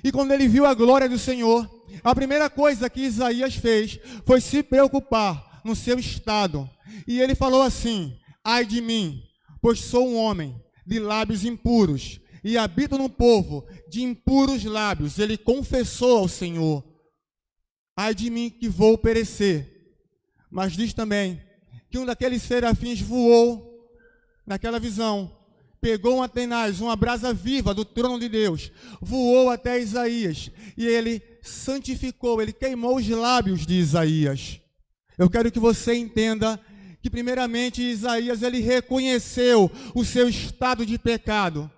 E quando ele viu a glória do Senhor, a primeira coisa que Isaías fez foi se preocupar no seu estado. E ele falou assim: ai de mim, pois sou um homem de lábios impuros e habito num povo de impuros lábios. Ele confessou ao Senhor: ai de mim que vou perecer. Mas diz também que um daqueles serafins voou naquela visão, pegou uma tenaz, uma brasa viva do trono de Deus, voou até Isaías e ele santificou, ele queimou os lábios de Isaías. Eu quero que você entenda que primeiramente Isaías, ele reconheceu o seu estado de pecado.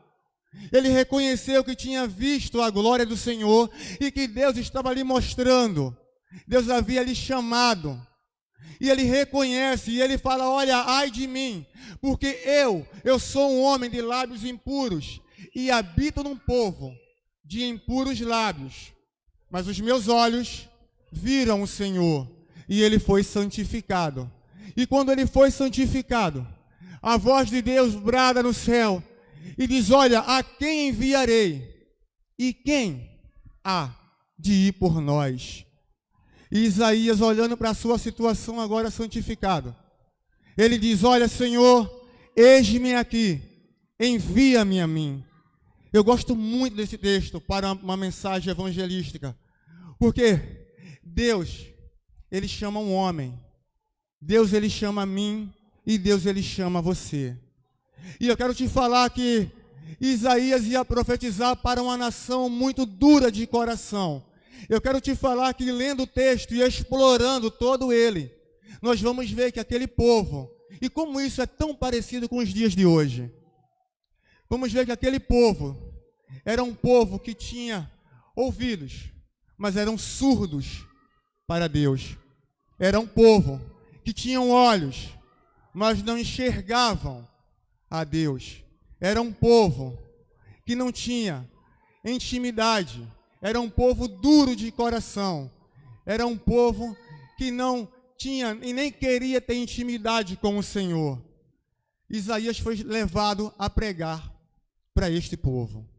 Ele reconheceu que tinha visto a glória do Senhor e que Deus estava lhe mostrando. Deus havia lhe chamado. E ele reconhece, e ele fala: olha, ai de mim, porque eu sou um homem de lábios impuros e habito num povo de impuros lábios. Mas os meus olhos viram o Senhor, e ele foi santificado. E quando ele foi santificado, a voz de Deus brada no céu e diz: olha, a quem enviarei? E quem há de ir por nós? E Isaías, olhando para a sua situação agora santificado, ele diz: olha, Senhor, eis-me aqui, envia-me a mim. Eu gosto muito desse texto para uma mensagem evangelística, porque Deus, ele chama um homem, Deus, ele chama a mim, e Deus, ele chama você. E eu quero te falar que Isaías ia profetizar para uma nação muito dura de coração. Eu quero te falar que, lendo o texto e explorando todo ele, nós vamos ver que aquele povo, e como isso é tão parecido com os dias de hoje, vamos ver que aquele povo era um povo que tinha ouvidos, mas eram surdos para Deus. Era um povo que tinham olhos, mas não enxergavam a Deus. Era um povo que não tinha intimidade. Era um povo duro de coração. Era um povo que não tinha e nem queria ter intimidade com o Senhor. Isaías foi levado a pregar para este povo.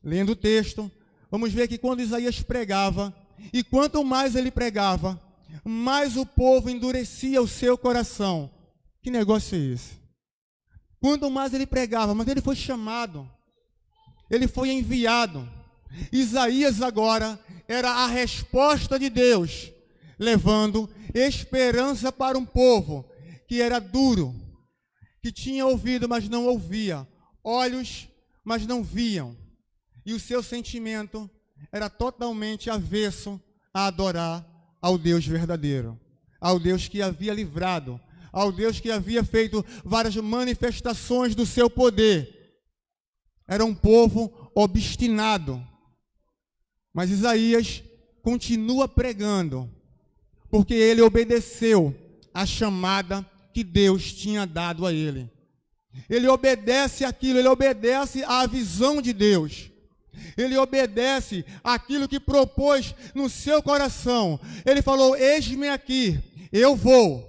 Lendo o texto, vamos ver que quando Isaías pregava, e quanto mais ele pregava, mais o povo endurecia o seu coração. Que negócio é esse? Quanto mais ele pregava, mas ele foi chamado, ele foi enviado. Isaías agora era a resposta de Deus, levando esperança para um povo que era duro, que tinha ouvido, mas não ouvia, olhos, mas não viam, e o seu sentimento era totalmente avesso a adorar ao Deus verdadeiro, ao Deus que havia livrado, ao Deus que havia feito várias manifestações do seu poder. Era um povo obstinado. Mas Isaías continua pregando, porque ele obedeceu a chamada que Deus tinha dado a ele. Ele obedece aquilo, ele obedece à visão de Deus. Ele obedece aquilo que propôs no seu coração. Ele falou: eis-me aqui, eu vou.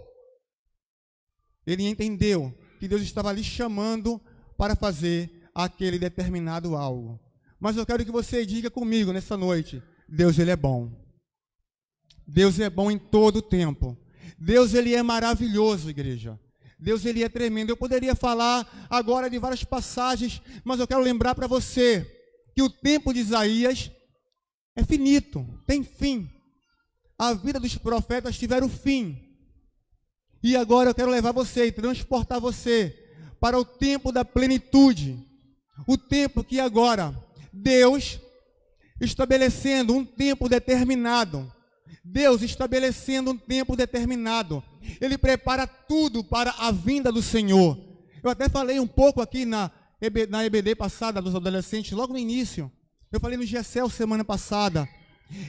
Ele entendeu que Deus estava lhe chamando para fazer aquele determinado algo. Mas eu quero que você diga comigo nessa noite: Deus, ele é bom. Deus é bom em todo o tempo. Deus, ele é maravilhoso, igreja. Deus, ele é tremendo. Eu poderia falar agora de várias passagens, mas eu quero lembrar para você que o tempo de Isaías é finito, tem fim. A vida dos profetas tiveram fim. E agora eu quero levar você e transportar você para o tempo da plenitude. O tempo que agora Deus estabelecendo um tempo determinado. Deus estabelecendo um tempo determinado. Ele prepara tudo para a vinda do Senhor. Eu até falei um pouco aqui na EBD passada dos adolescentes, logo no início. Eu falei no GECEL semana passada.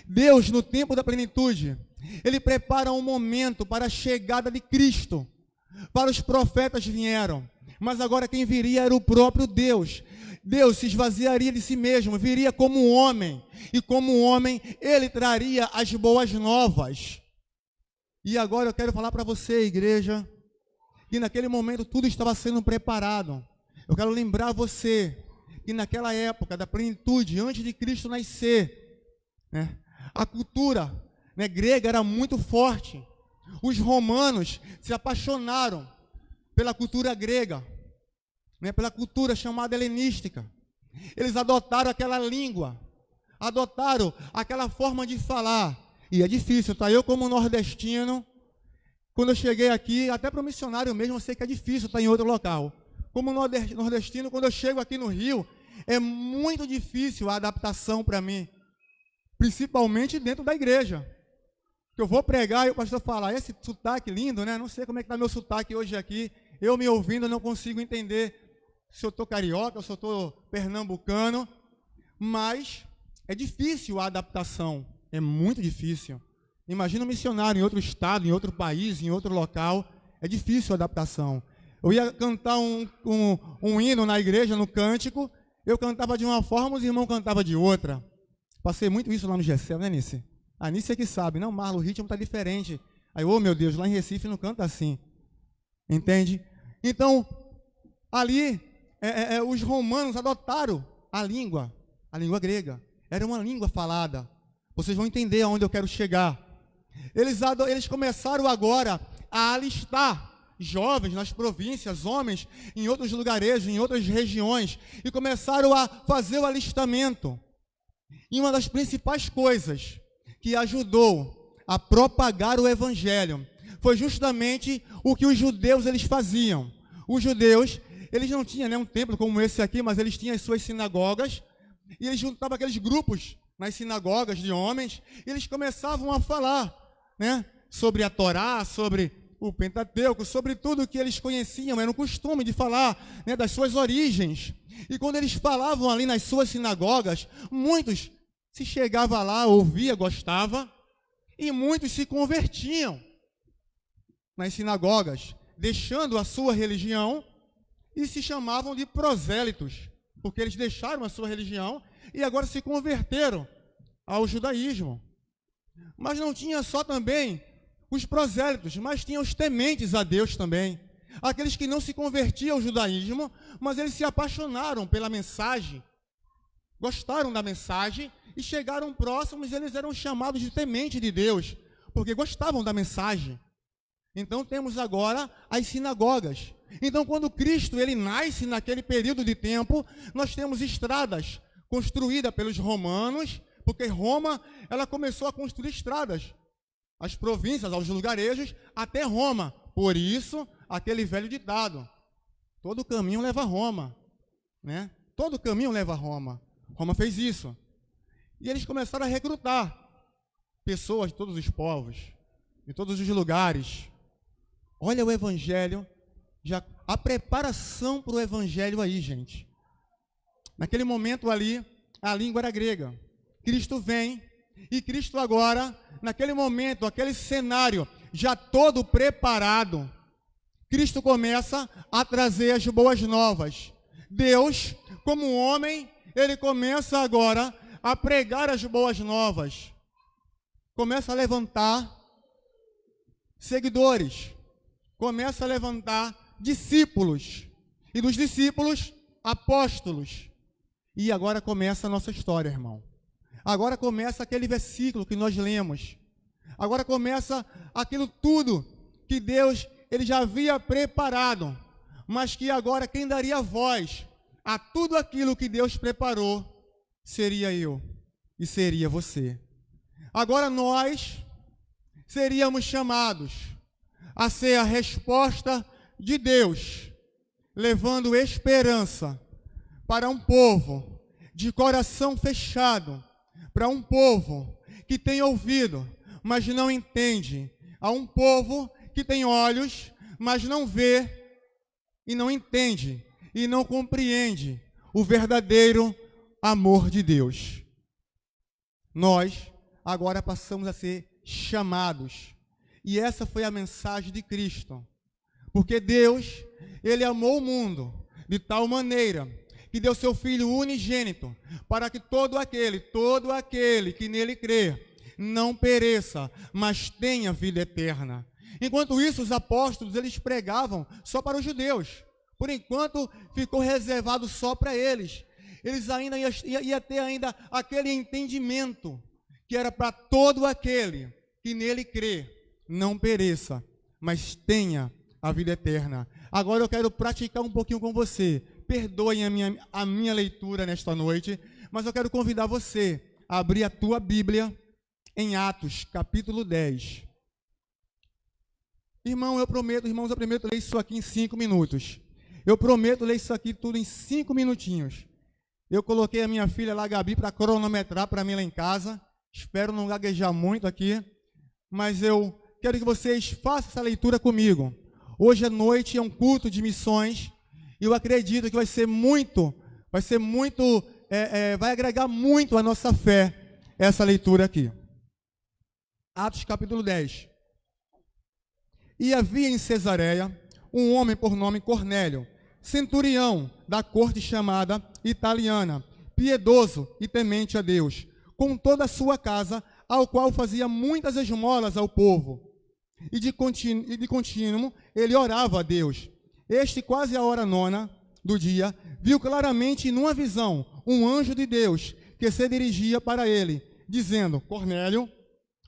Deus, no tempo da plenitude, ele prepara um momento para a chegada de Cristo. Para os profetas vieram, mas agora quem viria era o próprio Deus. Deus se esvaziaria de si mesmo, viria como um homem, e como um homem, ele traria as boas novas. E agora eu quero falar para você, igreja, que naquele momento tudo estava sendo preparado. Eu quero lembrar você que naquela época da plenitude, antes de Cristo nascer, a cultura grega era muito forte. Os romanos se apaixonaram pela cultura grega, né, pela cultura chamada helenística. Eles adotaram aquela língua, adotaram aquela forma de falar. E é difícil, tá? Eu, como nordestino, quando eu cheguei aqui, até para o missionário mesmo, eu sei que é difícil estar em outro local. Como nordestino, quando eu chego aqui no Rio, é muito difícil a adaptação para mim, principalmente dentro da igreja. Que eu vou pregar e o pastor fala, esse sotaque lindo, né? Não sei como é que está meu sotaque hoje aqui. Eu me ouvindo, não consigo entender se eu estou carioca, se eu estou pernambucano. Mas é difícil a adaptação, é muito difícil. Imagina um missionário em outro estado, em outro país, em outro local, é difícil a adaptação. Eu ia cantar um hino na igreja, no cântico, eu cantava de uma forma, os irmãos cantavam de outra. Passei muito isso lá no Gessel, né, Nice? A Nice é que sabe, não, Marlon, o ritmo está diferente. Aí, oh meu Deus, lá em Recife não canta assim. Entende? Então, ali, os romanos adotaram a língua grega. Era uma língua falada. Vocês vão entender aonde eu quero chegar. Eles começaram agora a alistar jovens nas províncias, homens em outros lugarejos, em outras regiões, e começaram a fazer o alistamento. E uma das principais coisas que ajudou a propagar o evangelho foi justamente o que os judeus eles faziam. Os judeus, eles não tinham, né, um templo como esse aqui, mas eles tinham as suas sinagogas, e eles juntavam aqueles grupos nas sinagogas de homens, e eles começavam a falar, né, sobre a Torá, sobre o Pentateuco, sobre tudo que eles conheciam. Era um costume de falar, né, das suas origens. E quando eles falavam ali nas suas sinagogas, muitos se chegava lá, ouvia, gostava, e muitos se convertiam nas sinagogas, deixando a sua religião, e se chamavam de prosélitos, porque eles deixaram a sua religião e agora se converteram ao judaísmo. Mas não tinha só também os prosélitos, mas tinha os tementes a Deus também. Aqueles que não se convertiam ao judaísmo, mas eles se apaixonaram pela mensagem, gostaram da mensagem e chegaram próximos, e eles eram chamados de temente de Deus, porque gostavam da mensagem. Então temos agora as sinagogas. Então quando Cristo ele nasce naquele período de tempo, nós temos estradas construídas pelos romanos, porque Roma ela começou a construir estradas, as províncias, aos lugarejos, até Roma. Por isso, aquele velho ditado, todo caminho leva a Roma, né? Todo caminho leva a Roma. Roma fez isso. E eles começaram a recrutar pessoas de todos os povos, de todos os lugares. Olha o evangelho, já a preparação para o evangelho aí, gente. Naquele momento ali, a língua era grega. Cristo vem, e Cristo agora, naquele momento, aquele cenário, já todo preparado, Cristo começa a trazer as boas novas. Deus, como homem, ele começa agora a pregar as boas novas. Começa a levantar seguidores. Começa a levantar discípulos. E dos discípulos, apóstolos. E agora começa a nossa história, irmão. Agora começa aquele versículo que nós lemos. Agora começa aquilo tudo que Deus ele já havia preparado, mas que agora quem daria voz a tudo aquilo que Deus preparou seria eu e seria você. Agora nós seríamos chamados a ser a resposta de Deus, levando esperança para um povo de coração fechado, para um povo que tem ouvido, mas não entende, a um povo que tem olhos, mas não vê e não entende e não compreende o verdadeiro amor de Deus. Nós agora passamos a ser chamados, e essa foi a mensagem de Cristo, porque Deus, ele amou o mundo de tal maneira que deu seu Filho unigênito, para que todo aquele que nele crê, não pereça, mas tenha vida eterna. Enquanto isso, os apóstolos, eles pregavam só para os judeus. Por enquanto, ficou reservado só para eles. Eles ainda iam ter ainda aquele entendimento, que era para todo aquele que nele crê. não pereça, mas tenha a vida eterna. Agora eu quero praticar um pouquinho com você. Perdoem a minha leitura nesta noite, mas eu quero convidar você a abrir a tua Bíblia em Atos, capítulo 10. Irmãos, eu prometo ler isso aqui em 5 minutos. Eu prometo ler isso aqui tudo em 5 minutinhos. Eu coloquei a minha filha lá, Gabi, para cronometrar para mim lá em casa. Espero não gaguejar muito aqui, mas eu quero que vocês façam essa leitura comigo. Hoje à noite é um culto de missões e eu acredito que vai agregar muito a nossa fé essa leitura aqui. Atos capítulo 10. E havia em Cesareia um homem por nome Cornélio, centurião da corte chamada italiana, piedoso e temente a Deus, com toda a sua casa, ao qual fazia muitas esmolas ao povo. E de contínuo ele orava a Deus. Este, quase a hora 9 do dia, viu claramente numa visão um anjo de Deus que se dirigia para ele, dizendo: Cornélio,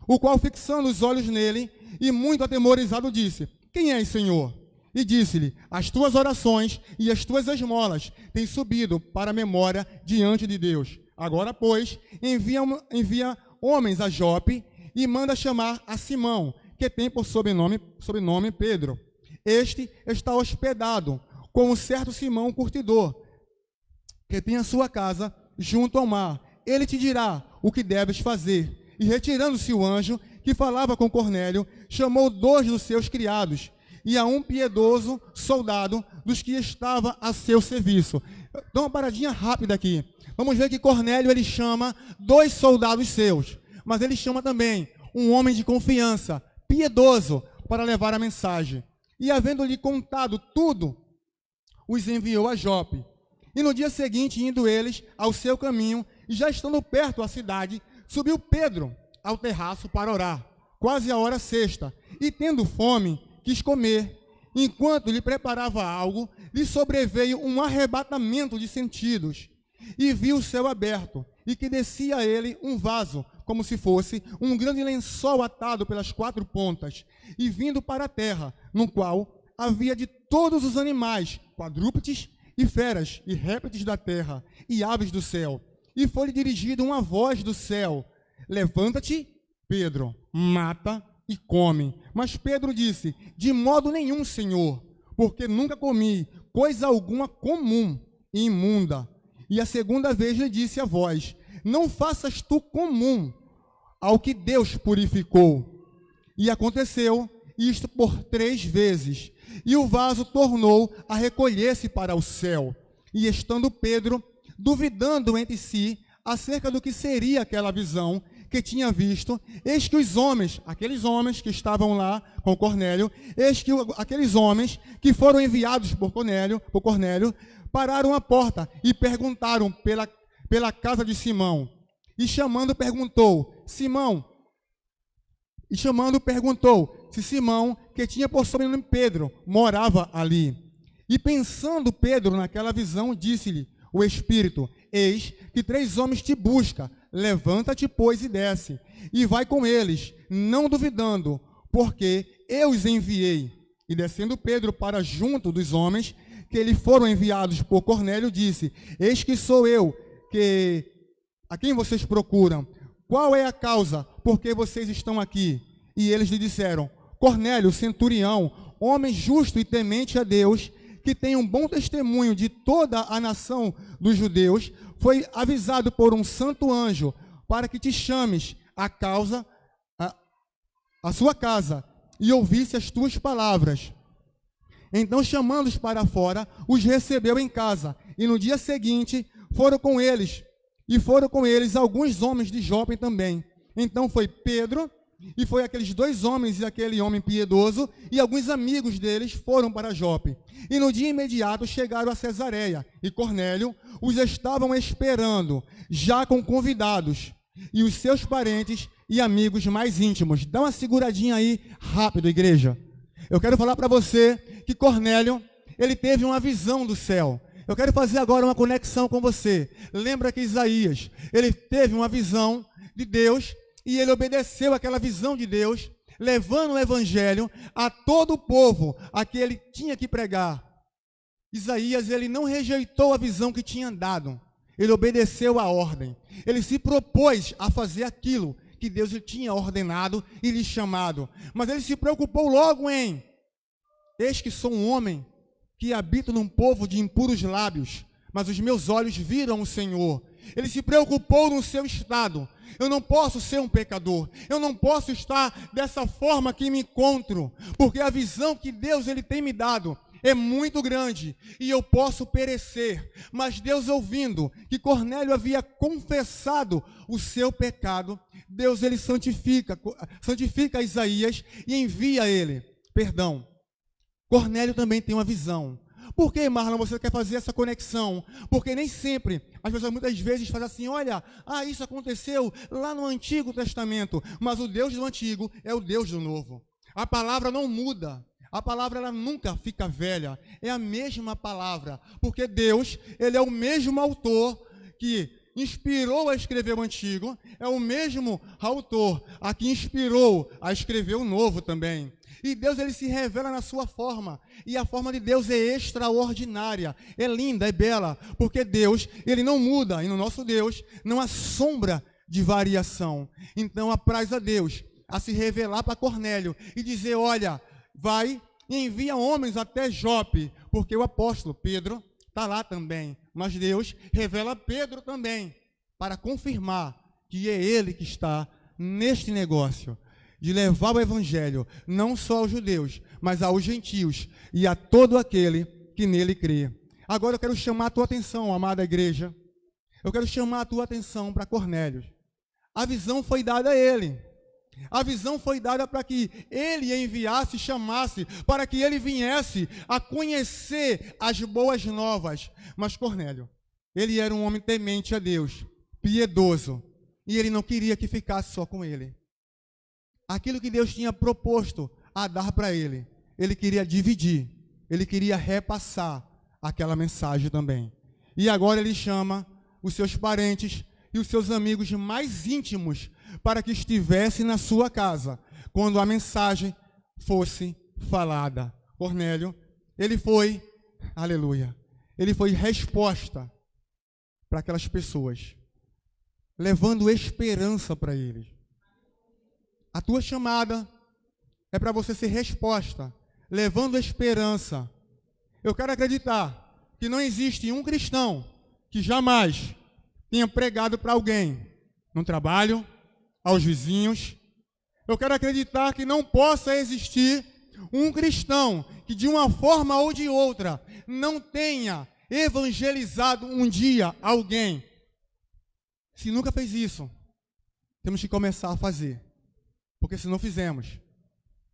o qual, fixando os olhos nele e muito atemorizado, disse: Quem és, Senhor? E disse-lhe: As tuas orações e as tuas esmolas têm subido para a memória diante de Deus. Agora, pois, envia homens a Jope e manda chamar a Simão, que tem por sobrenome Pedro. Este está hospedado com um certo Simão curtidor, que tem a sua casa junto ao mar. Ele te dirá o que deves fazer. E retirando-se o anjo, que falava com Cornélio, chamou 2 dos seus criados e a um piedoso soldado dos que estava a seu serviço. Dá uma paradinha rápida aqui. Vamos ver que Cornélio ele chama 2 soldados seus, mas ele chama também um homem de confiança, piedoso, para levar a mensagem. E havendo-lhe contado tudo, os enviou a Jope. E no dia seguinte, indo eles ao seu caminho, e já estando perto da cidade, subiu Pedro ao terraço para orar, quase a hora 6, e tendo fome, quis comer. Enquanto lhe preparava algo, lhe sobreveio um arrebatamento de sentidos, e viu o céu aberto, e que descia a ele um vaso, como se fosse um grande lençol atado pelas 4 pontas, e vindo para a terra, no qual havia de todos os animais, quadrúpedes e feras, e répteis da terra, e aves do céu. E foi-lhe dirigida uma voz do céu: Levanta-te, Pedro, mata e come. Mas Pedro disse: De modo nenhum, Senhor, porque nunca comi coisa alguma comum e imunda. E a segunda vez lhe disse a voz: Não faças tu comum ao que Deus purificou. E aconteceu isto por 3 vezes. E o vaso tornou a recolher-se para o céu. E estando Pedro duvidando entre si acerca do que seria aquela visão que tinha visto, eis que aqueles homens que estavam lá com Cornélio, aqueles homens que foram enviados por Cornélio, pararam à porta e perguntaram pela casa de Simão. E chamando perguntou se Simão, que tinha por sobrenome Pedro, morava ali. E pensando Pedro naquela visão, disse-lhe o Espírito: Eis que 3 homens te buscam. Levanta-te, pois, e desce, e vai com eles, não duvidando, porque eu os enviei. E descendo Pedro para junto dos homens que lhe foram enviados por Cornélio, disse: Eis que sou eu, a quem vocês procuram. Qual é a causa por que vocês estão aqui? E eles lhe disseram: Cornélio, centurião, homem justo e temente a Deus, que tem um bom testemunho de toda a nação dos judeus, foi avisado por um santo anjo para que te chames a sua casa e ouvisse as tuas palavras. Então, chamando-os para fora, os recebeu em casa. E no dia seguinte foram com eles alguns homens de Jope também. Então foi Pedro, e foi aqueles 2 homens e aquele homem piedoso, e alguns amigos deles foram para Jope. E no dia imediato chegaram a Cesareia, e Cornélio os estavam esperando, já com convidados, e os seus parentes e amigos mais íntimos. Dá uma seguradinha aí, rápido, igreja. Eu quero falar para você que Cornélio, ele teve uma visão do céu. Eu quero fazer agora uma conexão com você. Lembra que Isaías, ele teve uma visão de Deus, e ele obedeceu aquela visão de Deus, levando o evangelho a todo o povo a que ele tinha que pregar. Isaías, ele não rejeitou a visão que tinha dado. Ele obedeceu a ordem. Ele se propôs a fazer aquilo que Deus lhe tinha ordenado e lhe chamado. Mas ele se preocupou logo em: eis que sou um homem que habito num povo de impuros lábios, mas os meus olhos viram o Senhor. Ele se preocupou no seu estado. Eu não posso ser um pecador. Eu não posso estar dessa forma que me encontro, porque a visão que Deus ele tem me dado é muito grande e eu posso perecer. Mas Deus, ouvindo que Cornélio havia confessado o seu pecado, Deus ele santifica Isaías e envia ele. Perdão, Cornélio também tem uma visão. Por que, Marlon, você quer fazer essa conexão? Porque nem sempre, as pessoas muitas vezes fazem assim: olha, isso aconteceu lá no Antigo Testamento, mas o Deus do Antigo é o Deus do Novo. A palavra não muda. A palavra ela nunca fica velha, é a mesma palavra, porque Deus, ele é o mesmo autor que inspirou a escrever o Antigo, é o mesmo autor a que inspirou a escrever o Novo também. E Deus ele se revela na sua forma, e a forma de Deus é extraordinária, é linda, é bela, porque Deus, ele não muda, e no nosso Deus não há sombra de variação. Então apraz a Deus a se revelar para Cornélio e dizer: olha, vai e envia homens até Jope, porque o apóstolo Pedro está lá também. Mas Deus revela a Pedro também, para confirmar que é ele que está neste negócio, de levar o evangelho, não só aos judeus, mas aos gentios e a todo aquele que nele crê. Agora eu quero chamar a tua atenção, amada igreja. Eu quero chamar a tua atenção para Cornélio. A visão foi dada a ele. A visão foi dada para que ele enviasse, chamasse, para que ele viesse a conhecer as boas novas. Mas Cornélio, ele era um homem temente a Deus, piedoso, e ele não queria que ficasse só com ele. Aquilo que Deus tinha proposto a dar para ele, ele queria dividir, ele queria repassar aquela mensagem também. E agora ele chama os seus parentes e os seus amigos mais íntimos para que estivesse na sua casa quando a mensagem fosse falada. Cornélio, ele foi, aleluia, ele foi resposta para aquelas pessoas, levando esperança para eles. A tua chamada é para você ser resposta, levando esperança. Eu quero acreditar que não existe um cristão que jamais tenha pregado para alguém, no trabalho, aos vizinhos. Eu quero acreditar que não possa existir um cristão que de uma forma ou de outra não tenha evangelizado um dia alguém. Se nunca fez isso, temos que começar a fazer. Porque se não fizermos,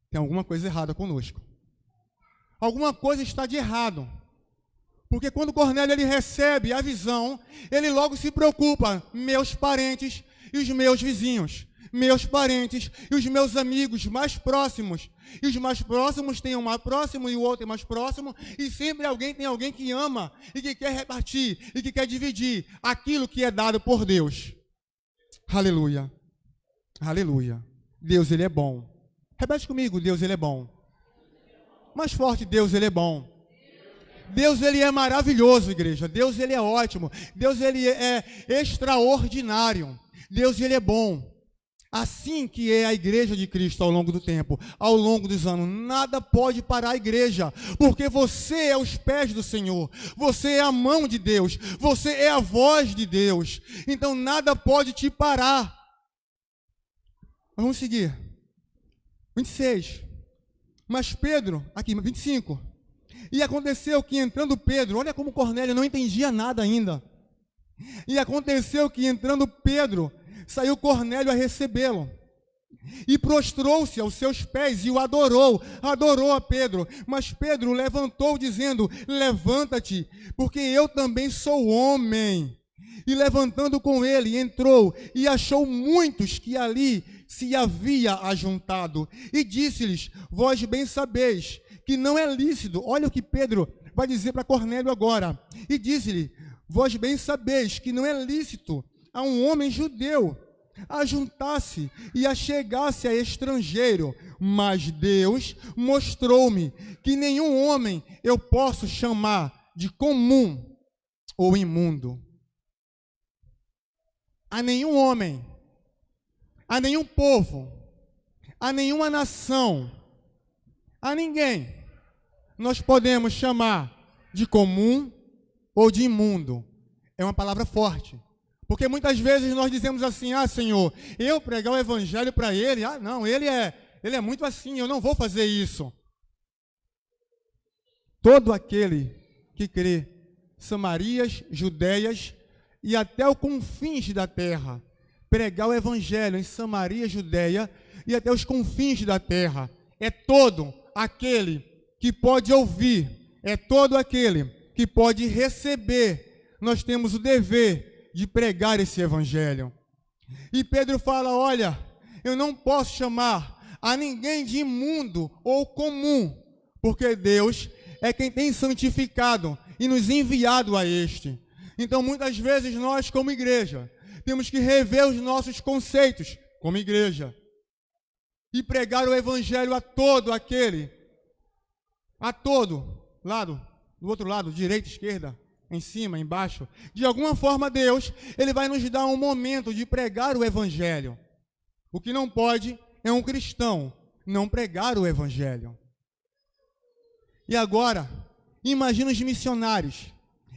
tem alguma coisa errada conosco. Alguma coisa está de errado. Porque quando Cornélio ele recebe a visão, ele logo se preocupa: meus parentes e os meus vizinhos, meus parentes e os meus amigos mais próximos. E os mais próximos têm um mais próximo e o outro é mais próximo, e sempre tem alguém que ama e que quer repartir e que quer dividir aquilo que é dado por Deus. Aleluia. Aleluia. Deus, ele é bom. Repete comigo: Deus, ele é bom. Mais forte: Deus, ele é bom. Deus, ele é maravilhoso, igreja. Deus, ele é ótimo. Deus, ele é extraordinário. Deus, ele é bom. Assim que é a igreja de Cristo ao longo do tempo, ao longo dos anos. Nada pode parar a igreja, porque você é os pés do Senhor. Você é a mão de Deus. Você é a voz de Deus. Então nada pode te parar. Vamos seguir. 26. Mas Pedro, aqui, 25. E aconteceu que entrando Pedro, olha como Cornélio não entendia nada ainda. E aconteceu que entrando Pedro, saiu Cornélio a recebê-lo. E prostrou-se aos seus pés e o adorou a Pedro. Mas Pedro o levantou dizendo: levanta-te, porque eu também sou homem. E levantando com ele, entrou e achou muitos que ali se havia ajuntado. E disse-lhes: vós bem sabeis que não é lícito. Olha o que Pedro vai dizer para Cornélio agora. E disse-lhe: vós bem sabeis que não é lícito a um homem judeu ajuntasse e achegasse a estrangeiro, mas Deus mostrou-me que nenhum homem eu posso chamar de comum ou imundo. A nenhum homem, a nenhum povo, a nenhuma nação, a ninguém nós podemos chamar de comum ou de imundo. É uma palavra forte. Porque muitas vezes nós dizemos assim: ah, Senhor, eu pregar o evangelho para ele, ah, não, ele é muito assim, eu não vou fazer isso. Todo aquele que crê, Samarias, Judéias e até os confins da terra, pregar o evangelho em Samaria, Judéia e até os confins da terra, é todo aquele que pode ouvir, é todo aquele que pode receber. Nós temos o dever de pregar esse evangelho. E Pedro fala: olha, eu não posso chamar a ninguém de imundo ou comum, porque Deus é quem tem santificado e nos enviado a este. Então, muitas vezes nós, como igreja, temos que rever os nossos conceitos como igreja e pregar o evangelho a todo aquele, a todo lado, do outro lado, direita, esquerda, em cima, embaixo. De alguma forma, Deus, ele vai nos dar um momento de pregar o evangelho. O que não pode é um cristão não pregar o evangelho. E agora, imagina os missionários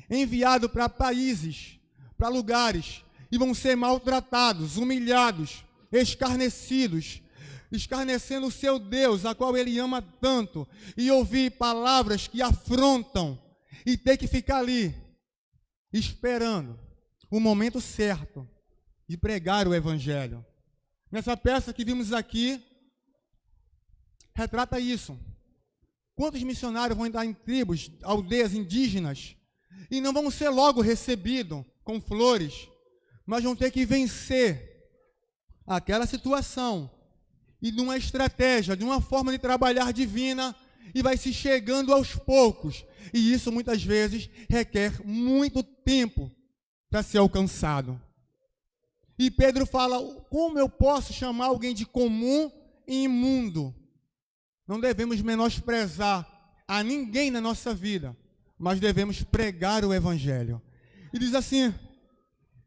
enviados para países, para lugares, e vão ser maltratados, humilhados, escarnecidos, escarnecendo o seu Deus, a qual ele ama tanto, e ouvir palavras que afrontam, e ter que ficar ali, esperando o momento certo de pregar o evangelho. Nessa peça que vimos aqui, retrata isso. Quantos missionários vão entrar em tribos, aldeias indígenas, e não vão ser logo recebidos com flores, mas vão ter que vencer aquela situação, e de uma estratégia, de uma forma de trabalhar divina, e vai se chegando aos poucos. E isso muitas vezes requer muito tempo para ser alcançado. E Pedro fala: como eu posso chamar alguém de comum e imundo? Não devemos menosprezar a ninguém na nossa vida, mas devemos pregar o evangelho. E diz assim: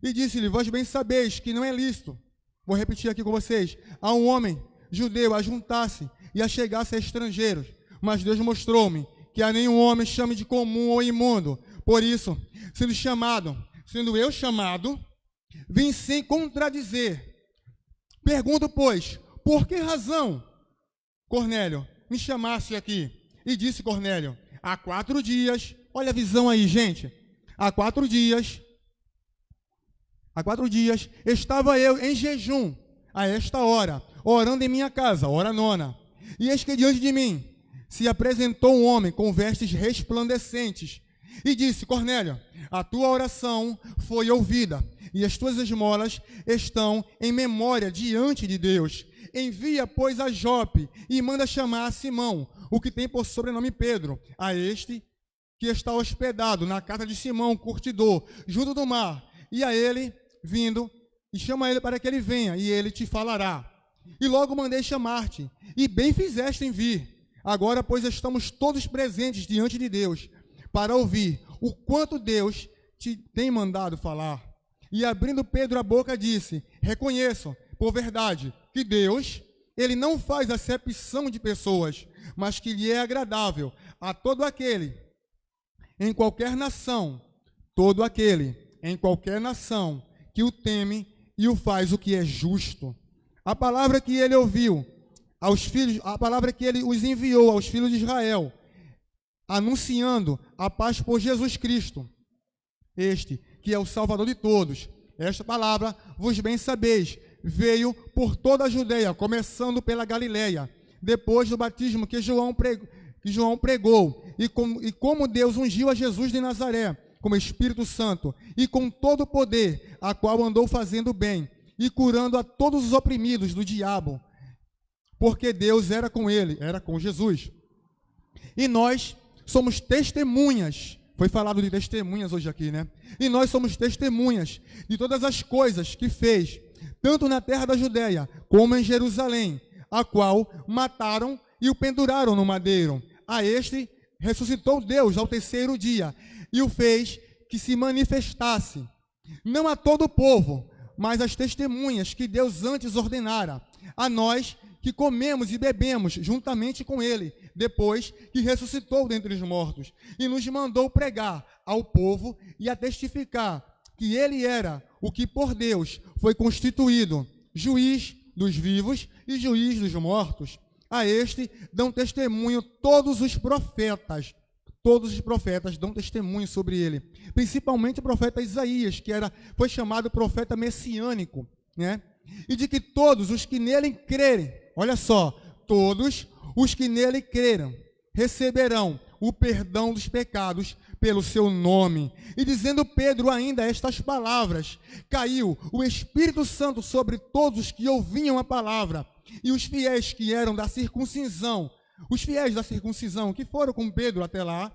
e disse-lhe: vós bem sabeis que não é lícito, vou repetir aqui com vocês, a um homem judeu ajuntar-se e achegar-se a estrangeiros, mas Deus mostrou-me que a nenhum homem chame de comum ou imundo. Por isso, sendo eu chamado, vim sem contradizer. Pergunto, pois, por que razão, Cornélio, me chamaste aqui? E disse Cornélio: há 4 dias, olha a visão aí, gente, há 4 dias estava eu em jejum, a esta hora, orando em minha casa, hora 9, e eis que diante de mim se apresentou um homem com vestes resplandecentes, e disse: Cornélio, a tua oração foi ouvida, e as tuas esmolas estão em memória diante de Deus. Envia, pois, a Jope, e manda chamar a Simão, o que tem por sobrenome Pedro, a este que está hospedado na casa de Simão, curtidor, junto do mar, e a ele vindo, e chama ele para que ele venha, e ele te falará. E logo mandei chamar-te, e bem fizeste em vir. Agora, pois, estamos todos presentes diante de Deus, para ouvir o quanto Deus te tem mandado falar. E abrindo Pedro a boca, disse: reconheço, por verdade, que Deus, ele não faz acepção de pessoas, mas que lhe é agradável a todo aquele, em qualquer nação, que o teme e o faz o que é justo. A palavra que ele ouviu a palavra que ele os enviou aos filhos de Israel, anunciando a paz por Jesus Cristo, este que é o Salvador de todos. Esta palavra, vos bem sabeis, veio por toda a Judeia, começando pela Galileia, depois do batismo que João pregou, e como Deus ungiu a Jesus de Nazaré, com o Espírito Santo, e com todo o poder, a qual andou fazendo bem, e curando a todos os oprimidos do diabo, porque Deus era com ele, era com Jesus. E nós somos testemunhas, foi falado de testemunhas hoje aqui, né? E nós somos testemunhas de todas as coisas que fez, tanto na terra da Judéia como em Jerusalém, a qual mataram e o penduraram no madeiro. A este ressuscitou Deus ao terceiro dia e o fez que se manifestasse, não a todo o povo, mas às testemunhas que Deus antes ordenara, a nós que comemos e bebemos juntamente com ele, depois que ressuscitou dentre os mortos, e nos mandou pregar ao povo e a testificar que ele era o que por Deus foi constituído, juiz dos vivos e juiz dos mortos. A este dão testemunho todos os profetas dão testemunho sobre ele, principalmente o profeta Isaías, que foi chamado profeta messiânico, né? E de que todos os que nele crerem, olha só, todos os que nele creram receberão o perdão dos pecados pelo seu nome. E dizendo Pedro ainda estas palavras, caiu o Espírito Santo sobre todos os que ouviam a palavra, e os fiéis que eram da circuncisão, os fiéis da circuncisão que foram com Pedro até lá,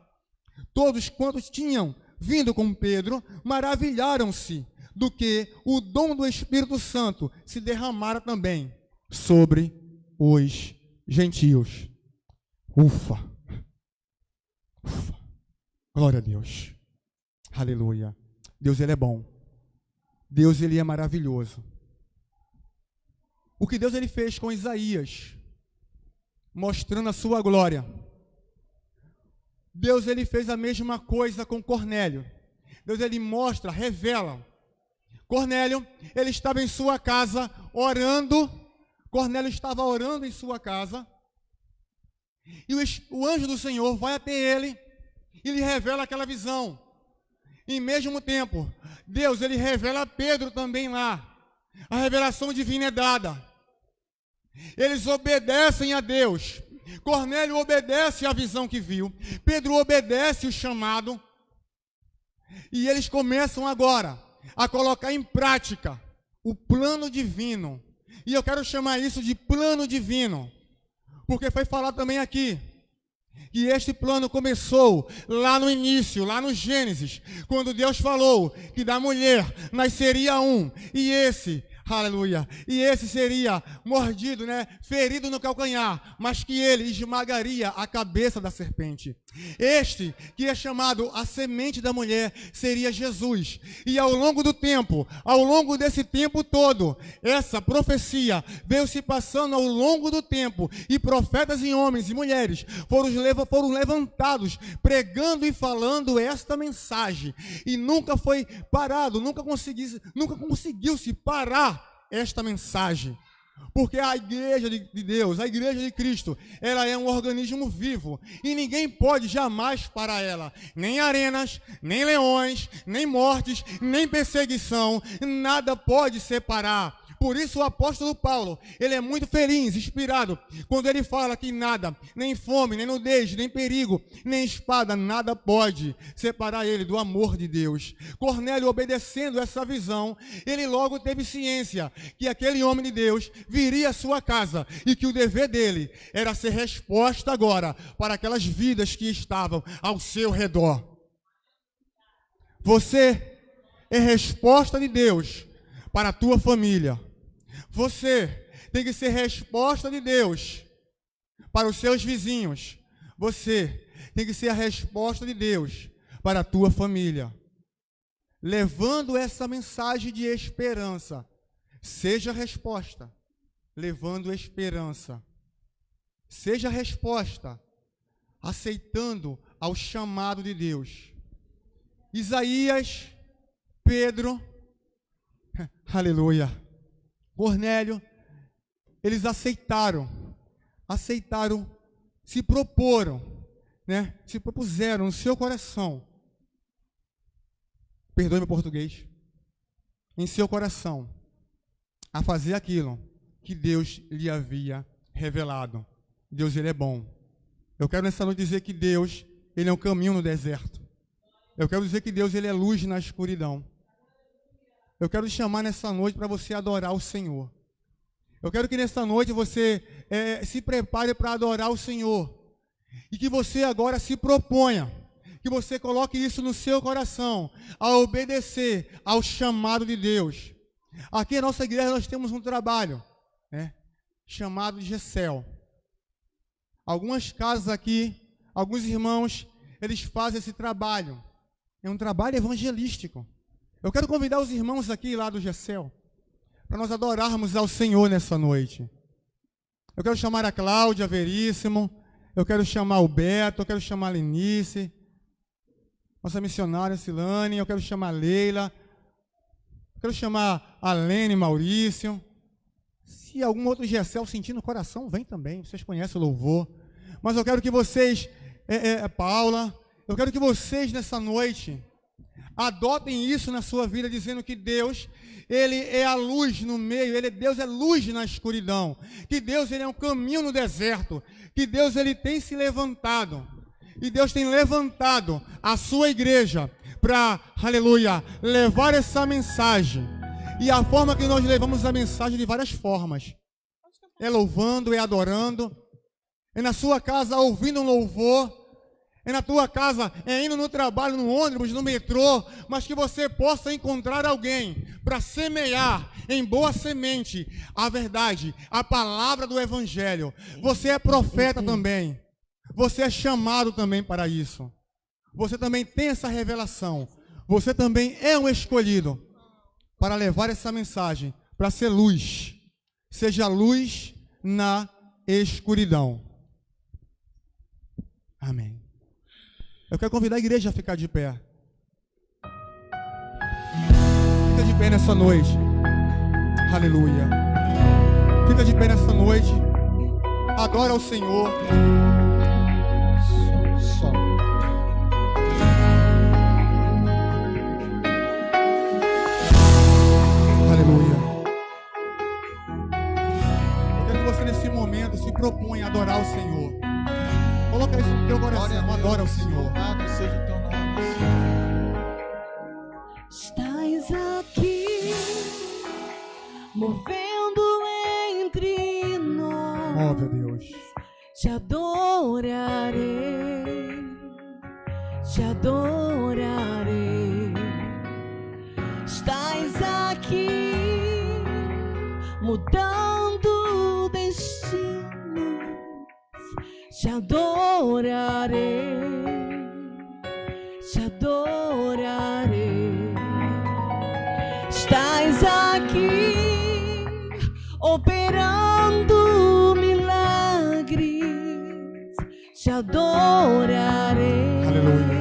todos quantos tinham vindo com Pedro, maravilharam-se do que o dom do Espírito Santo se derramara também sobre os gentios. Ufa! Ufa! Glória a Deus. Aleluia. Deus, ele é bom. Deus, ele é maravilhoso. O que Deus ele fez com Isaías, mostrando a sua glória. Deus ele fez a mesma coisa com Cornélio. Deus ele mostra, revela. Cornélio, ele estava em sua casa orando. Cornélio estava orando em sua casa. E o anjo do Senhor vai até ele e lhe revela aquela visão. E mesmo tempo, Deus ele revela a Pedro também lá. A revelação divina é dada. Eles obedecem a Deus. Cornélio obedece à visão que viu. Pedro obedece o chamado. E eles começam agora a colocar em prática o plano divino. E eu quero chamar isso de plano divino, porque foi falado também aqui que este plano começou lá no início, lá no Gênesis, quando Deus falou que da mulher nasceria um, e esse, aleluia, e esse seria mordido, né, ferido no calcanhar, mas que ele esmagaria a cabeça da serpente. Este, que é chamado a semente da mulher, seria Jesus. E ao longo do tempo, ao longo desse tempo todo, essa profecia veio se passando ao longo do tempo, e profetas e homens e mulheres foram levantados, pregando e falando esta mensagem, e nunca foi parado, nunca conseguiu se parar esta mensagem. Porque a igreja de Deus, a igreja de Cristo, ela é um organismo vivo e ninguém pode jamais parar ela. Nem arenas, nem leões, nem mortes, nem perseguição, nada pode separar. Por isso o apóstolo Paulo, ele é muito feliz, inspirado, quando ele fala que nada, nem fome, nem nudez, nem perigo, nem espada, nada pode separar ele do amor de Deus. Cornélio, obedecendo essa visão, ele logo teve ciência que aquele homem de Deus viria à sua casa e que o dever dele era ser resposta agora para aquelas vidas que estavam ao seu redor. Você é resposta de Deus para a tua família. Você tem que ser resposta de Deus para os seus vizinhos. Você tem que ser a resposta de Deus para a tua família. Levando essa mensagem de esperança. Seja a resposta, levando esperança. Seja a resposta, aceitando ao chamado de Deus. Isaías, Pedro, aleluia, Cornélio, eles aceitaram, se proporam, né? Se propuseram no seu coração, perdoe meu português, em seu coração, a fazer aquilo que Deus lhe havia revelado. Deus, ele é bom. Eu quero nessa noite dizer que Deus, ele é um caminho no deserto. Eu quero dizer que Deus, ele é luz na escuridão. Eu quero te chamar nessa noite para você adorar o Senhor. Eu quero que nessa noite você se prepare para adorar o Senhor. E que você agora se proponha, que você coloque isso no seu coração, a obedecer ao chamado de Deus. Aqui na nossa igreja nós temos um trabalho, né, chamado de GECEL. Algumas casas aqui, alguns irmãos, eles fazem esse trabalho. É um trabalho evangelístico. Eu quero convidar os irmãos aqui lá do GECEL para nós adorarmos ao Senhor nessa noite. Eu quero chamar a Cláudia Veríssimo, eu quero chamar o Beto, eu quero chamar a Lenice, nossa missionária Silane, eu quero chamar a Leila, eu quero chamar a Lene, Maurício. Se algum outro GECEL sentir no coração, vem também, vocês conhecem o louvor. Mas eu quero que vocês, Paula, eu quero que vocês nessa noite adotem isso na sua vida, dizendo que Deus, Ele é a luz no meio, Deus é luz na escuridão, que Deus, Ele é um caminho no deserto, que Deus, Ele tem se levantado, e Deus tem levantado a sua igreja para, aleluia, levar essa mensagem. E a forma que nós levamos a mensagem de várias formas. É louvando, é adorando, é na sua casa ouvindo um louvor, é na tua casa, é indo no trabalho, no ônibus, no metrô, mas que você possa encontrar alguém para semear em boa semente a verdade, a palavra do Evangelho. Você é profeta também, você é chamado também para isso. Você também tem essa revelação, você também é um escolhido para levar essa mensagem, para ser luz. Seja luz na escuridão. Amém. Eu quero convidar a igreja a ficar de pé. Fica de pé nessa noite. Aleluia. Fica de pé nessa noite. Adora ao Senhor. Só. Aleluia. Eu quero que você nesse momento se proponha a adorar o Senhor. Coloca isso no teu coração, adora o Senhor. Louvado seja o teu nome, Senhor. Estás aqui, movendo entre nós. Move, Deus. Te adorarei, te adorarei. Estás aqui, mudando destinos. Te adorarei, te adorarei. Estás aqui, operando milagres. Te adorarei, Aleluia.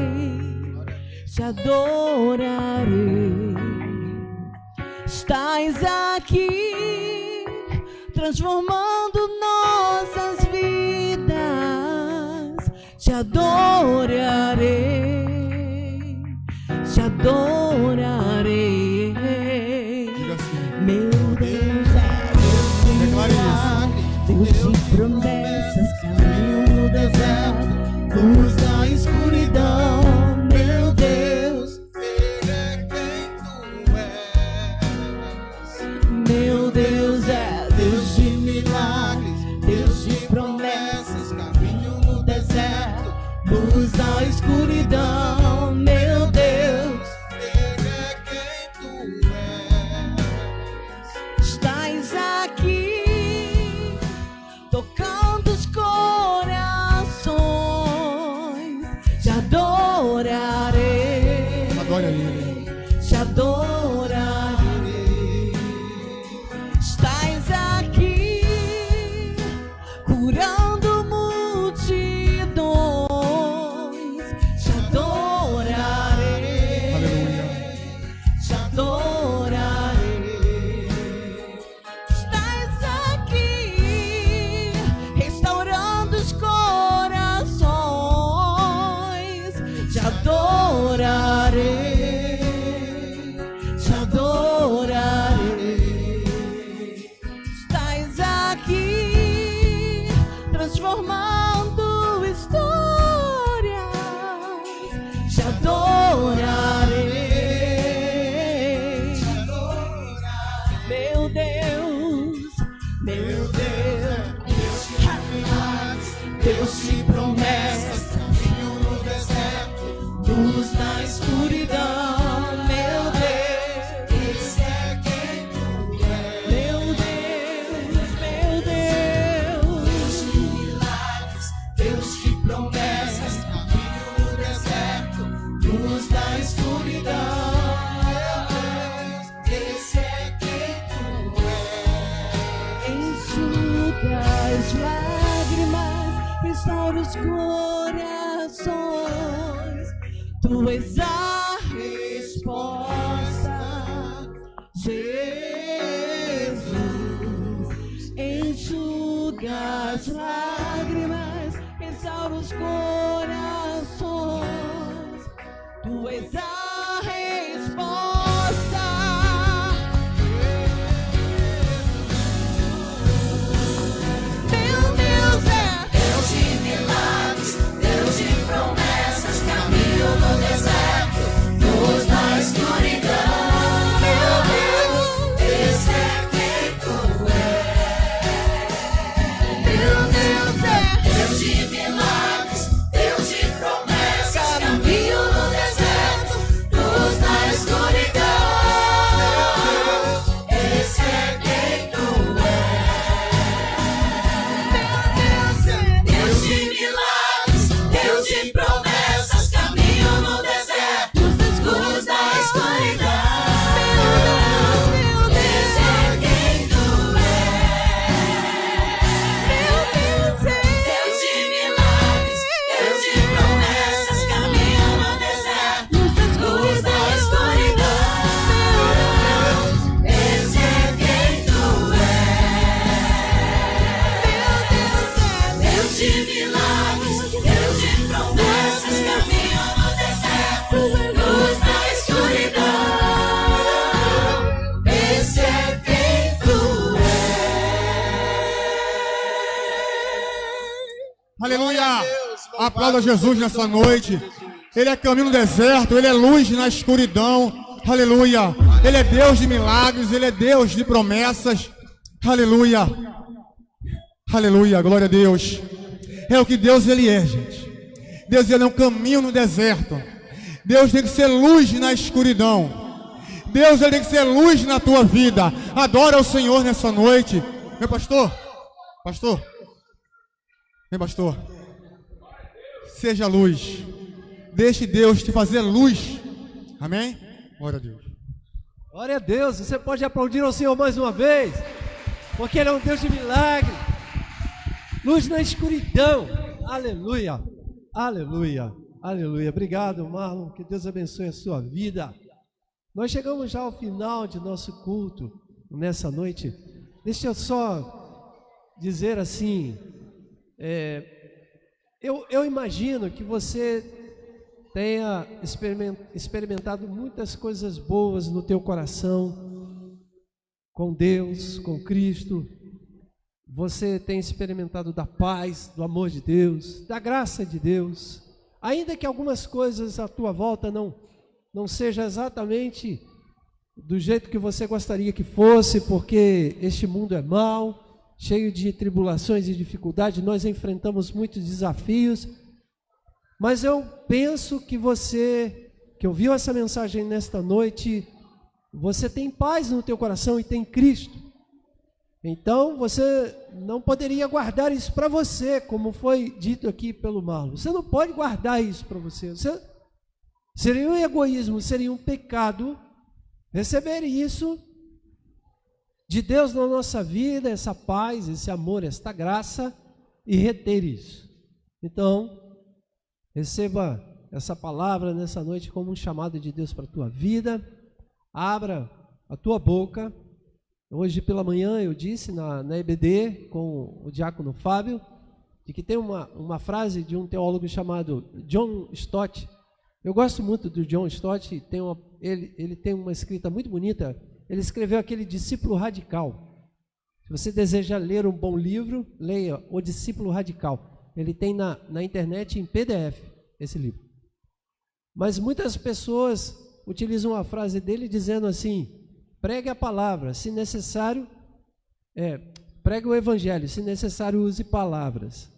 te adorarei. Estás aqui, transformando nossas vidas. Te adorarei, te adorarei. Diga assim. Meu Deus é Deus de Declare milagres, Deus de promessas, caminho no deserto, luz na escuridão. Meu Deus, Ele é quem tu és. meu Deus é Deus de milagres, Deus de promessas, caminho no deserto, luz na escuridão. Meu Deus, Ele é as lágrimas, restaura os corações. Tu és a resposta. Meu Deus é Deus de milagres, Deus de promessas, caminho no deserto, luz na escuridão. Meu Deus, esse é quem tu és. Meu Deus é Deus de milagres, Deus de promessas, caminho no deserto, luz na escuridão. Esse é quem tu és. Deus de milagres, Deus de promessas, caminho no deserto, luz da escuridão. Esse é quem tu és. Deus de milagres, Deus de promessas, caminho no deserto, luz da escuridão. Esse é quem tu és. Deus de milagres, Deus de promessas, caminho no deserto, luz da escuridão. Esse é quem tu és. Aleluia! Aplauda Jesus nessa noite. Ele é caminho no deserto, Ele é luz na escuridão. Aleluia! Ele é Deus de milagres, Ele é Deus de promessas. Aleluia! Aleluia, glória a Deus. É o que Deus Ele é, gente. Deus Ele é um caminho no deserto. Deus tem que ser luz na escuridão. Deus Ele tem que ser luz na tua vida. Adora o Senhor nessa noite. Meu pastor, vem pastor. Seja luz. Deixe Deus te fazer luz. Amém? Glória a Deus. Glória a Deus. Você pode aplaudir ao Senhor mais uma vez, porque Ele é um Deus de milagre. Luz na escuridão. Aleluia. Aleluia. Aleluia. Obrigado, Marlon. Que Deus abençoe a sua vida. Nós chegamos já ao final de nosso culto nessa noite. Deixa eu só dizer assim, eu imagino que você tenha experimentado muitas coisas boas no teu coração, com Deus, com Cristo. Você tem experimentado da paz, do amor de Deus, da graça de Deus. Ainda que algumas coisas à tua volta não seja exatamente do jeito que você gostaria que fosse, porque este mundo é mau, cheio de tribulações e dificuldades, nós enfrentamos muitos desafios, mas eu penso que você, que ouviu essa mensagem nesta noite, você tem paz no teu coração e tem Cristo. Então você não poderia guardar isso para você, como foi dito aqui pelo Marlon. Você não pode guardar isso para você. Seria um egoísmo, seria um pecado receber isso de Deus na nossa vida, essa paz, esse amor, esta graça, e reter isso. Então, receba essa palavra nessa noite como um chamado de Deus para a tua vida. Abra a tua boca. Hoje pela manhã eu disse na EBD com o diácono Fábio, de que tem uma frase de um teólogo chamado John Stott. Eu gosto muito do John Stott, ele tem uma escrita muito bonita. Ele escreveu aquele Discípulo Radical. Se você deseja ler um bom livro, leia O Discípulo Radical. Ele tem na internet em PDF esse livro. Mas muitas pessoas utilizam a frase dele dizendo assim: pregue a palavra, se necessário, pregue o evangelho, se necessário use palavras.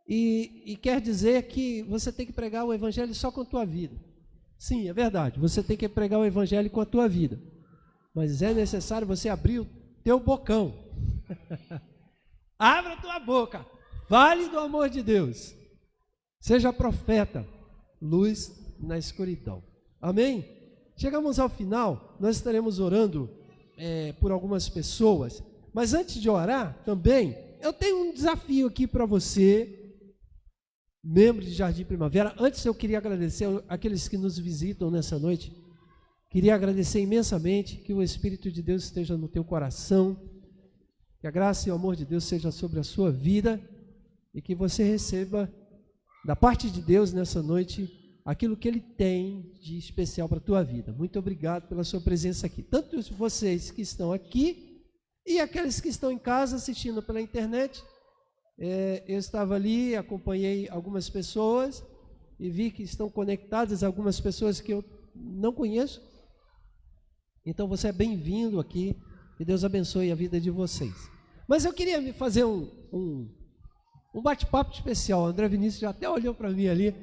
E quer dizer que você tem que pregar o evangelho só com a tua vida. Sim, é verdade, você tem que pregar o evangelho com a tua vida. Mas é necessário você abrir o teu bocão. Abra a tua boca, fale do amor de Deus. Seja profeta, luz na escuridão. Amém? Chegamos ao final, nós estaremos orando por algumas pessoas, mas antes de orar também, eu tenho um desafio aqui para você, membro de Jardim Primavera. Antes eu queria agradecer aqueles que nos visitam nessa noite, queria agradecer imensamente, que o Espírito de Deus esteja no teu coração, Que a graça e o amor de Deus seja sobre a sua vida e que você receba da parte de Deus nessa noite aquilo que Ele tem de especial para a tua vida. Muito obrigado pela sua presença aqui. Tanto vocês que estão aqui e aqueles que estão em casa assistindo pela internet. Eu estava ali, acompanhei algumas pessoas e vi que estão conectadas algumas pessoas que eu não conheço. Então você é bem-vindo aqui. Que Deus abençoe a vida de vocês. Mas eu queria fazer um bate-papo especial. O André Vinícius já até olhou para mim ali.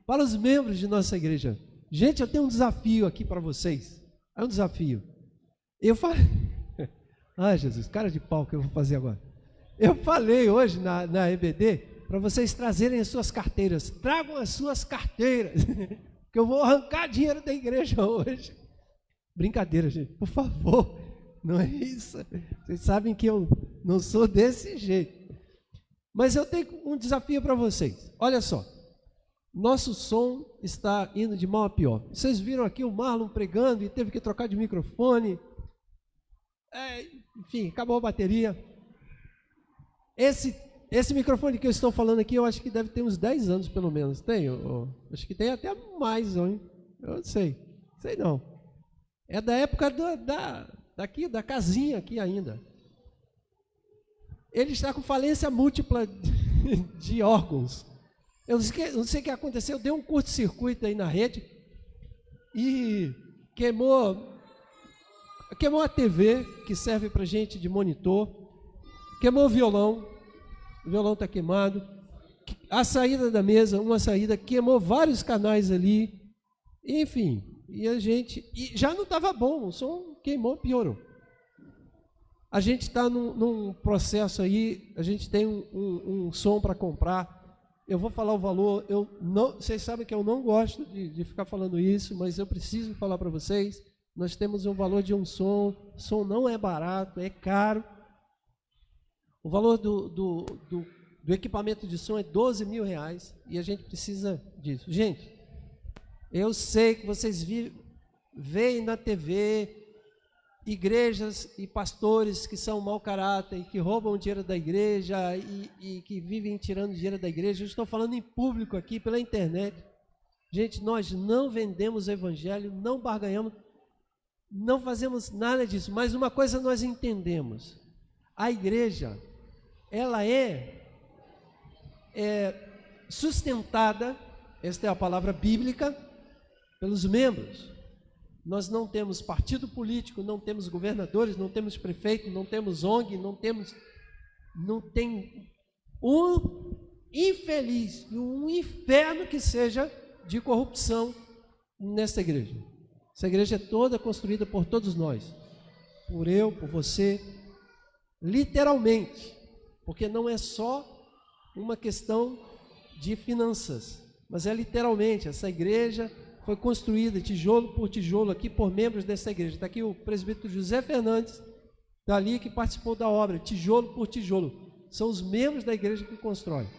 Para os membros de nossa igreja. Gente, eu tenho um desafio aqui para vocês. É um desafio. Eu falei... Ai, Jesus, cara de pau que eu vou fazer agora. Eu falei hoje na EBD para vocês trazerem as suas carteiras. Tragam as suas carteiras. Que eu vou arrancar dinheiro da igreja hoje. Brincadeira, gente. Por favor. Não é isso. Vocês sabem que eu não sou desse jeito. Mas eu tenho um desafio para vocês. Olha só. Nosso som está indo de mal a pior. Vocês viram aqui o Marlon pregando e teve que trocar de microfone. Enfim, acabou a bateria. Esse microfone que eu estou falando aqui, eu acho que deve ter uns 10 anos pelo menos. Tem? Acho que tem até mais, hein? Eu não sei. Sei não. É da época da casinha aqui ainda. Ele está com falência múltipla de órgãos. Eu não sei o que aconteceu, deu um curto-circuito aí na rede e queimou a TV, que serve para gente de monitor, queimou o violão está queimado, a saída da mesa, uma saída, queimou vários canais ali, enfim, e já não estava bom, o som queimou, piorou. A gente está num processo aí, a gente tem um som para comprar. Eu vou falar o valor, vocês sabem que eu não gosto de ficar falando isso, mas eu preciso falar para vocês. Nós temos um valor de um som não é barato, é caro. O valor do equipamento de som é R$12 mil e a gente precisa disso. Gente, eu sei que vocês veem na TV igrejas e pastores que são mau caráter e que roubam dinheiro da igreja e que vivem tirando dinheiro da igreja. Eu estou falando em público aqui, pela internet. Gente, nós não vendemos o evangelho, não barganhamos, não fazemos nada disso. Mas uma coisa nós entendemos. A igreja, ela é sustentada, esta é a palavra bíblica, pelos membros. Nós não temos partido político, não temos governadores, não temos prefeito, não temos ONG, não tem um infeliz, um inferno que seja de corrupção nessa igreja. Essa igreja é toda construída por todos nós, por eu, por você, literalmente, porque não é só uma questão de finanças, mas é literalmente, essa igreja foi construída tijolo por tijolo aqui por membros dessa igreja. Está aqui o presbítero José Fernandes, está ali que participou da obra, tijolo por tijolo. São os membros da igreja que constroem.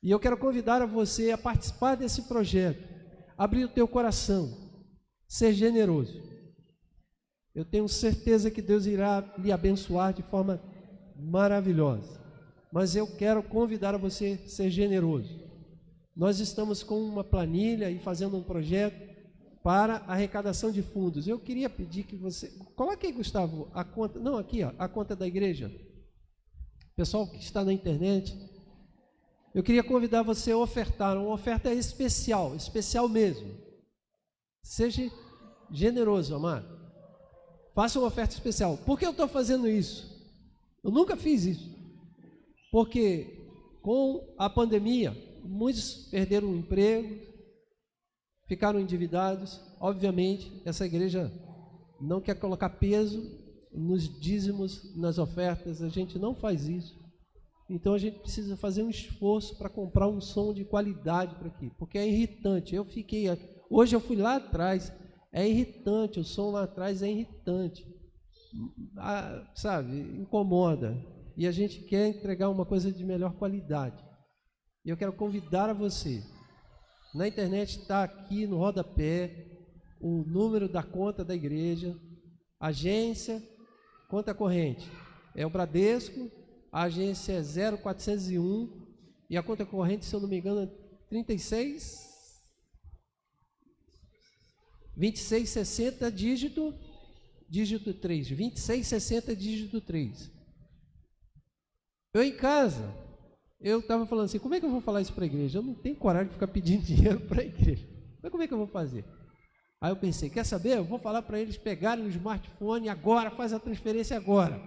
E eu quero convidar a você a participar desse projeto, abrir o teu coração, ser generoso. Eu tenho certeza que Deus irá lhe abençoar de forma maravilhosa. Mas eu quero convidar a você a ser generoso. Nós estamos com uma planilha e fazendo um projeto para arrecadação de fundos. Eu queria pedir que você... Coloque aí, Gustavo, a conta... Não, aqui, ó, a conta da igreja. Pessoal que está na internet, eu queria convidar você a ofertar. Uma oferta especial, especial mesmo. Seja generoso, amado. Faça uma oferta especial. Por que eu estou fazendo isso? Eu nunca fiz isso. Porque com a pandemia, muitos perderam o emprego, ficaram endividados. Obviamente, essa igreja não quer colocar peso nos dízimos, nas ofertas. A gente não faz isso. Então, a gente precisa fazer um esforço para comprar um som de qualidade para aqui, porque é irritante. Hoje eu fui lá atrás, é irritante, o som lá atrás é irritante. Sabe, incomoda. E a gente quer entregar uma coisa de melhor qualidade. E eu quero convidar a você. Na internet está aqui no rodapé o número da conta da igreja, agência, conta corrente, É o Bradesco, a agência é 0401 e a conta corrente, se eu não me engano, é 2660 dígito 3, 2660 dígito 3. Eu em casa, eu estava falando assim, como é que eu vou falar isso para a igreja? Eu não tenho coragem de ficar pedindo dinheiro para a igreja. Mas como é que eu vou fazer? Aí eu pensei, quer saber? Eu vou falar para eles pegarem o smartphone agora, faz a transferência agora.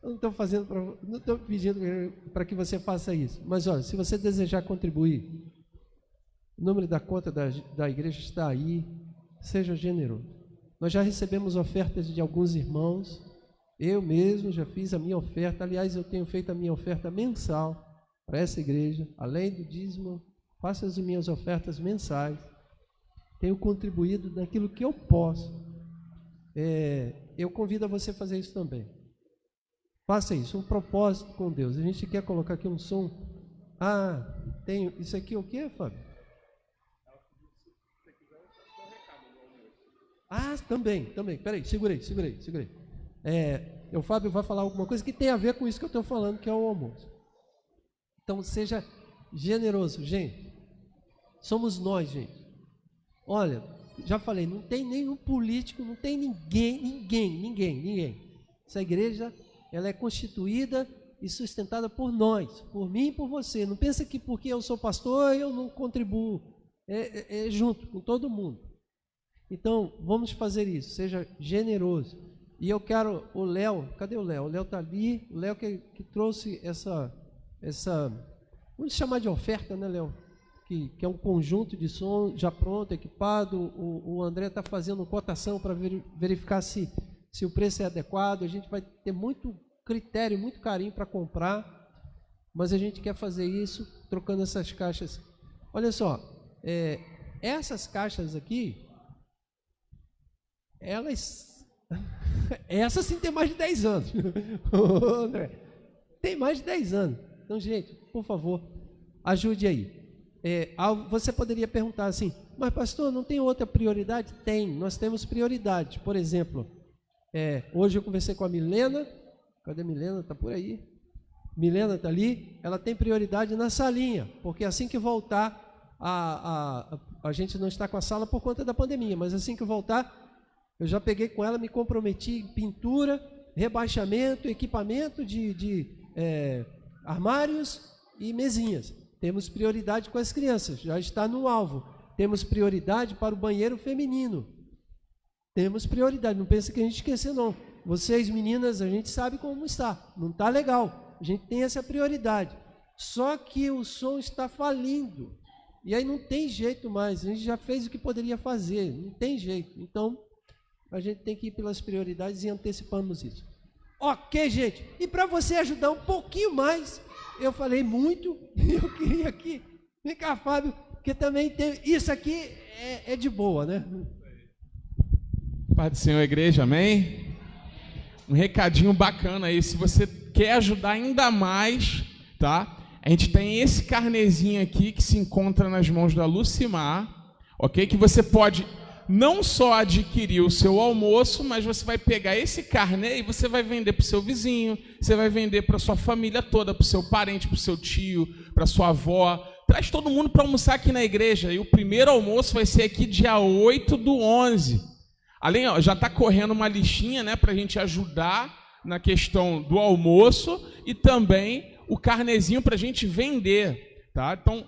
Eu não estou pedindo para que você faça isso. Mas olha, se você desejar contribuir, o número da conta da igreja está aí, seja generoso. Nós já recebemos ofertas de alguns irmãos, eu mesmo já fiz a minha oferta, aliás, eu tenho feito a minha oferta mensal para essa igreja, além do dízimo, faço as minhas ofertas mensais, tenho contribuído naquilo que eu posso. Eu convido a você a fazer isso também. Faça isso, um propósito com Deus. A gente quer colocar aqui um som. Tem isso aqui, o que, Fábio? Também. Peraí, segurei. O Fábio vai falar alguma coisa que tem a ver com isso que eu estou falando, que é o almoço. Então, seja generoso, gente. Somos nós, gente. Olha, já falei, não tem nenhum político, não tem ninguém. Essa igreja, ela é constituída e sustentada por nós, por mim e por você. Não pensa que porque eu sou pastor, eu não contribuo. É junto com todo mundo. Então, vamos fazer isso, seja generoso. E eu quero o Léo, cadê o Léo? O Léo está ali, o Léo que trouxe essa, vamos chamar de oferta, né, Léo? Que é um conjunto de som já pronto, equipado. O André está fazendo cotação para verificar se o preço é adequado. A gente vai ter muito critério, muito carinho para comprar, mas a gente quer fazer isso trocando essas caixas. Olha só, essas caixas aqui, essa sim tem mais de 10 anos. André, tem mais de 10 anos. Então, gente, por favor, ajude aí. Você poderia perguntar assim, mas pastor, não tem outra prioridade? Tem, nós temos prioridade. Por exemplo, hoje eu conversei com a Milena. Cadê a Milena? Está por aí. Milena está ali. Ela tem prioridade na salinha, porque assim que voltar, a gente não está com a sala por conta da pandemia, mas assim que voltar, eu já peguei com ela, me comprometi em pintura, rebaixamento, equipamento de armários e mesinhas. Temos prioridade com as crianças, já está no alvo. Temos prioridade para o banheiro feminino. Temos prioridade, não pense que a gente esqueceu não. Vocês meninas, a gente sabe como está, não está legal. A gente tem essa prioridade. Só que o som está falindo. E aí não tem jeito mais, a gente já fez o que poderia fazer, não tem jeito. Então, a gente tem que ir pelas prioridades e antecipamos isso. Ok, gente, e para você ajudar um pouquinho mais, eu falei muito, e eu queria aqui, vem cá, Fábio, porque também tem, isso aqui é de boa, né? Pai do Senhor, igreja, amém? Um recadinho bacana aí, se você quer ajudar ainda mais, tá? A gente tem esse carnezinho aqui que se encontra nas mãos da Lucimar, ok? Que você pode não só adquirir o seu almoço, mas você vai pegar esse carnê e você vai vender para o seu vizinho, você vai vender para a sua família toda, para o seu parente, para o seu tio, para a sua avó. Traz todo mundo para almoçar aqui na igreja. E o primeiro almoço vai ser aqui dia 8/11. Além, já está correndo uma listinha, né, para a gente ajudar na questão do almoço e também o carnezinho para a gente vender. Tá? Então,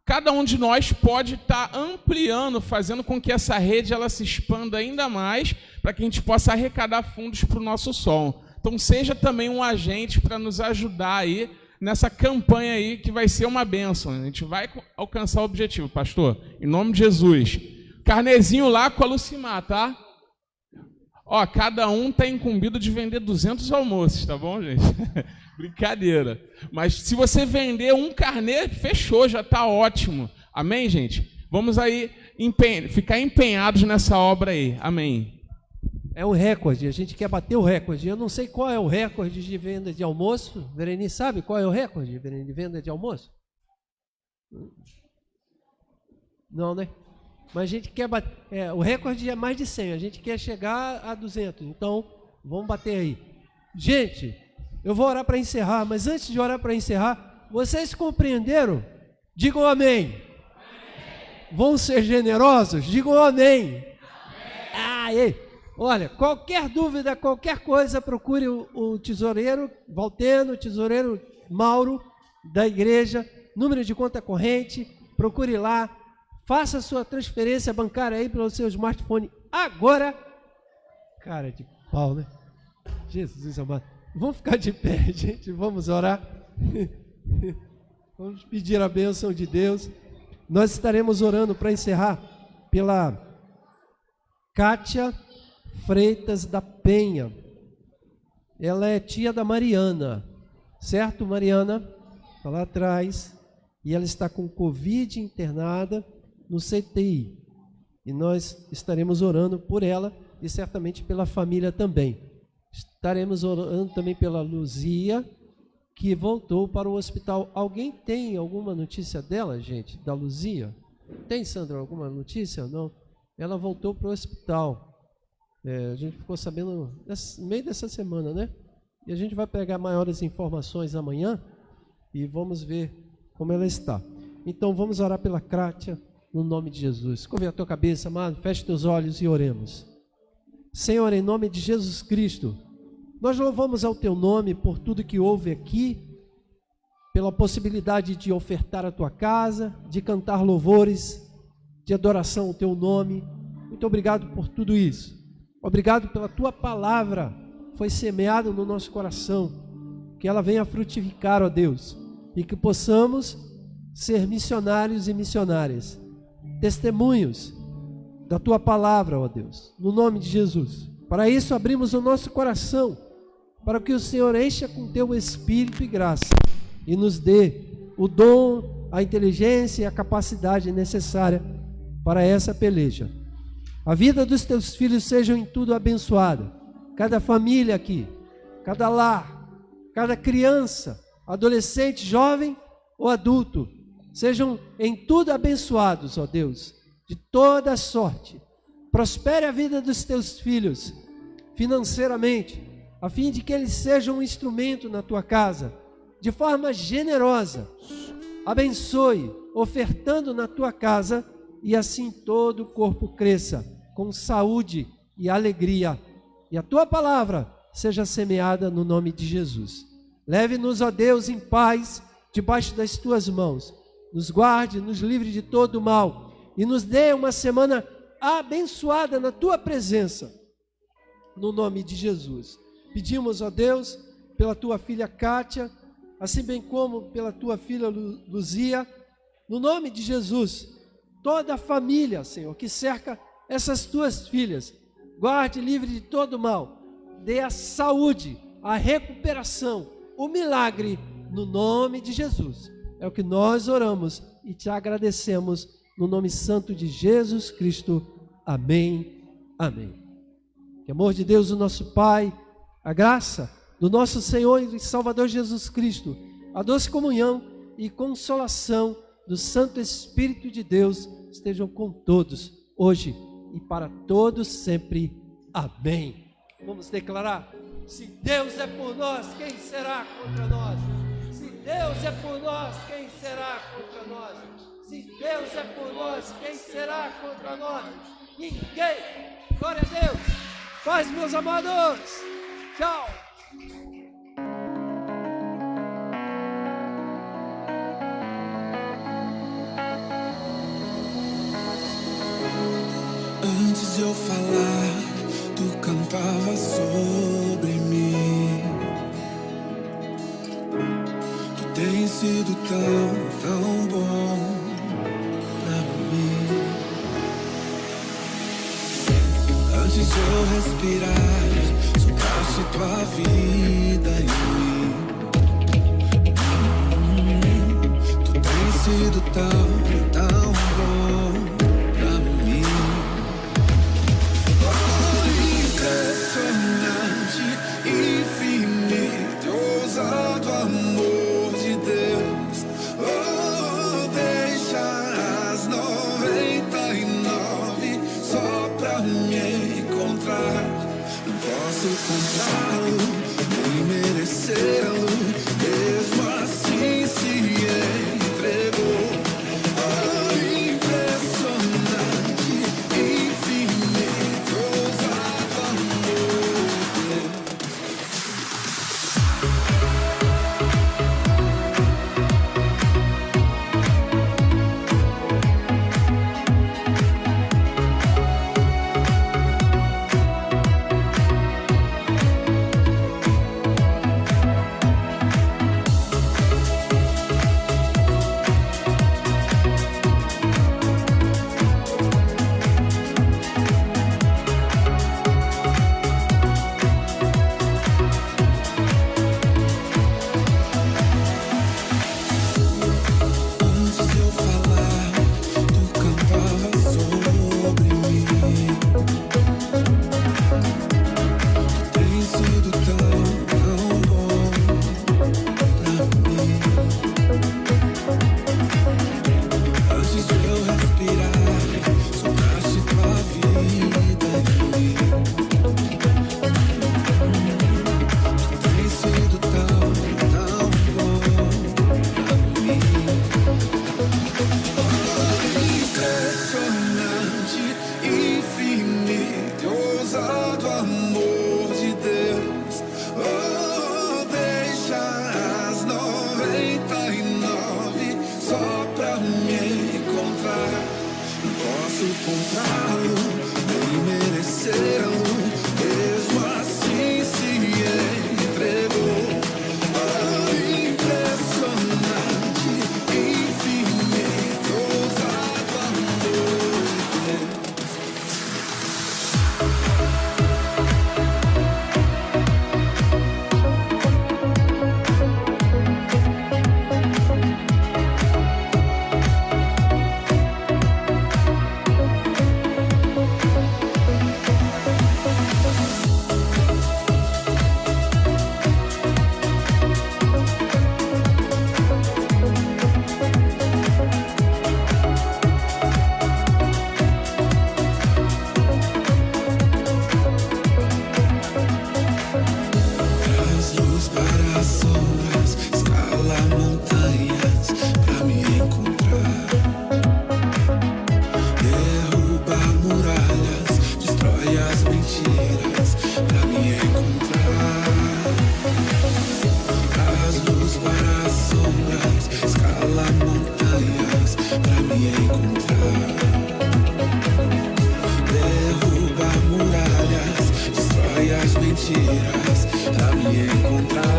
cada um de nós pode estar ampliando, fazendo com que essa rede ela se expanda ainda mais, para que a gente possa arrecadar fundos para o nosso som. Então, seja também um agente para nos ajudar aí nessa campanha aí, que vai ser uma bênção. A gente vai alcançar o objetivo, pastor, em nome de Jesus. Carnezinho lá com a Lucimar, tá? Ó, cada um está incumbido de vender 200 almoços, tá bom, gente? Brincadeira. Mas se você vender um carnê, fechou, já está ótimo. Amém, gente? Vamos aí ficar empenhados nessa obra aí. Amém. É um recorde, a gente quer bater o recorde. Eu não sei qual é o recorde de venda de almoço. Vereni sabe qual é o recorde de venda de almoço? Não, né? mas a gente quer bater, o recorde é mais de 100, a gente quer chegar a 200, então vamos bater aí. Gente, eu vou orar para encerrar, mas antes de orar para encerrar, vocês compreenderam? Digam amém. Vão ser generosos? Digam amém. Aê. Olha, qualquer dúvida, qualquer coisa, procure o tesoureiro Valteno, o tesoureiro Mauro da igreja, número de conta corrente, procure lá, faça a sua transferência bancária aí pelo seu smartphone agora. Cara de pau, né? Jesus amado. Vamos ficar de pé, gente, vamos orar. Vamos pedir a bênção de Deus. Nós estaremos orando para encerrar pela Kátia Freitas da Penha. Ela é tia da Mariana, certo, Mariana? Está lá atrás. E ela está com Covid internada no CTI. E nós estaremos orando por ela e certamente pela família também. Estaremos orando também pela Luzia, que voltou para o hospital. Alguém tem alguma notícia dela, gente? Da Luzia? Tem, Sandra, alguma notícia? Não. Ela voltou para o hospital. A gente ficou sabendo no meio dessa semana, né? E a gente vai pegar maiores informações amanhã e vamos ver como ela está. Então vamos orar pela Kátia no nome de Jesus. Curve a tua cabeça, amado, feche teus olhos e oremos. Senhor, em nome de Jesus Cristo, nós louvamos ao teu nome por tudo que houve aqui, pela possibilidade de ofertar a tua casa, de cantar louvores, de adoração ao teu nome. Muito obrigado por tudo isso. Obrigado pela tua palavra, foi semeada no nosso coração, que ela venha frutificar, ó Deus, e que possamos ser missionários e missionárias, testemunhos da tua palavra, ó Deus, no nome de Jesus. Para isso abrimos o nosso coração, para que o Senhor encha com teu Espírito e graça, e nos dê o dom, a inteligência e a capacidade necessária para essa peleja. A vida dos teus filhos seja em tudo abençoada, cada família aqui, cada lar, cada criança, adolescente, jovem ou adulto, sejam em tudo abençoados, ó Deus, de toda sorte. Prospere a vida dos teus filhos financeiramente, a fim de que eles sejam um instrumento na tua casa, de forma generosa. Abençoe, ofertando na tua casa, e assim todo o corpo cresça, com saúde e alegria. E a tua palavra seja semeada no nome de Jesus. Leve-nos, ó Deus, em paz, debaixo das tuas mãos. Nos guarde, nos livre de todo o mal, e nos dê uma semana abençoada na tua presença, no nome de Jesus. Pedimos, ó Deus, pela tua filha Kátia, assim bem como pela tua filha Luzia, no nome de Jesus, toda a família, Senhor, que cerca essas tuas filhas, guarde livre de todo mal, dê a saúde, a recuperação, o milagre, no nome de Jesus. É o que nós oramos e te agradecemos, no nome santo de Jesus Cristo. Amém, amém. Que o amor de Deus, o nosso Pai, a graça do nosso Senhor e Salvador Jesus Cristo, a doce comunhão e consolação do Santo Espírito de Deus estejam com todos, hoje e para todos sempre. Amém. Vamos declarar: se Deus é por nós, quem será contra nós? Se Deus é por nós, quem será contra nós? Se Deus é por nós, quem será contra nós? Ninguém. Glória a Deus. Paz, meus amados. Tchau. Antes de eu falar, tu cantava sobre mim. Tu tens sido tão bom pra mim. Antes de eu respirar, sopraste tua vida em mim. Tu tens sido tão bom. Infinito, ousado amor de Deus. Oh, deixa as 99 posso comprá-lo, nem merecê-lo, mesmo assim se entregou. Oh, impressionante, infinito, ousado amor. Antes de eu falar, tu cantava sobre mim. Tu tens sido tão bom pra mim. Antes de eu respirar, sopraste tua vida em mim. Tu tens sido tão bom pra mim. Impressionante, infinito, ousado amor de Deus. Oh, deixa as 99 só pra me encontrar. Não posso comprá-lo, nem merecê-lo, mesmo assim se entregou. Oh, impressionante, infinito, ousado amor de Deus. Traz luz para as sombras, escala montanhas pra me encontrar. Derruba muralhas, destrói as mentiras pra me encontrar. Traz luz para as sombras, escala montanhas pra me encontrar. Derruba muralhas, destrói as mentiras pra me encontrar.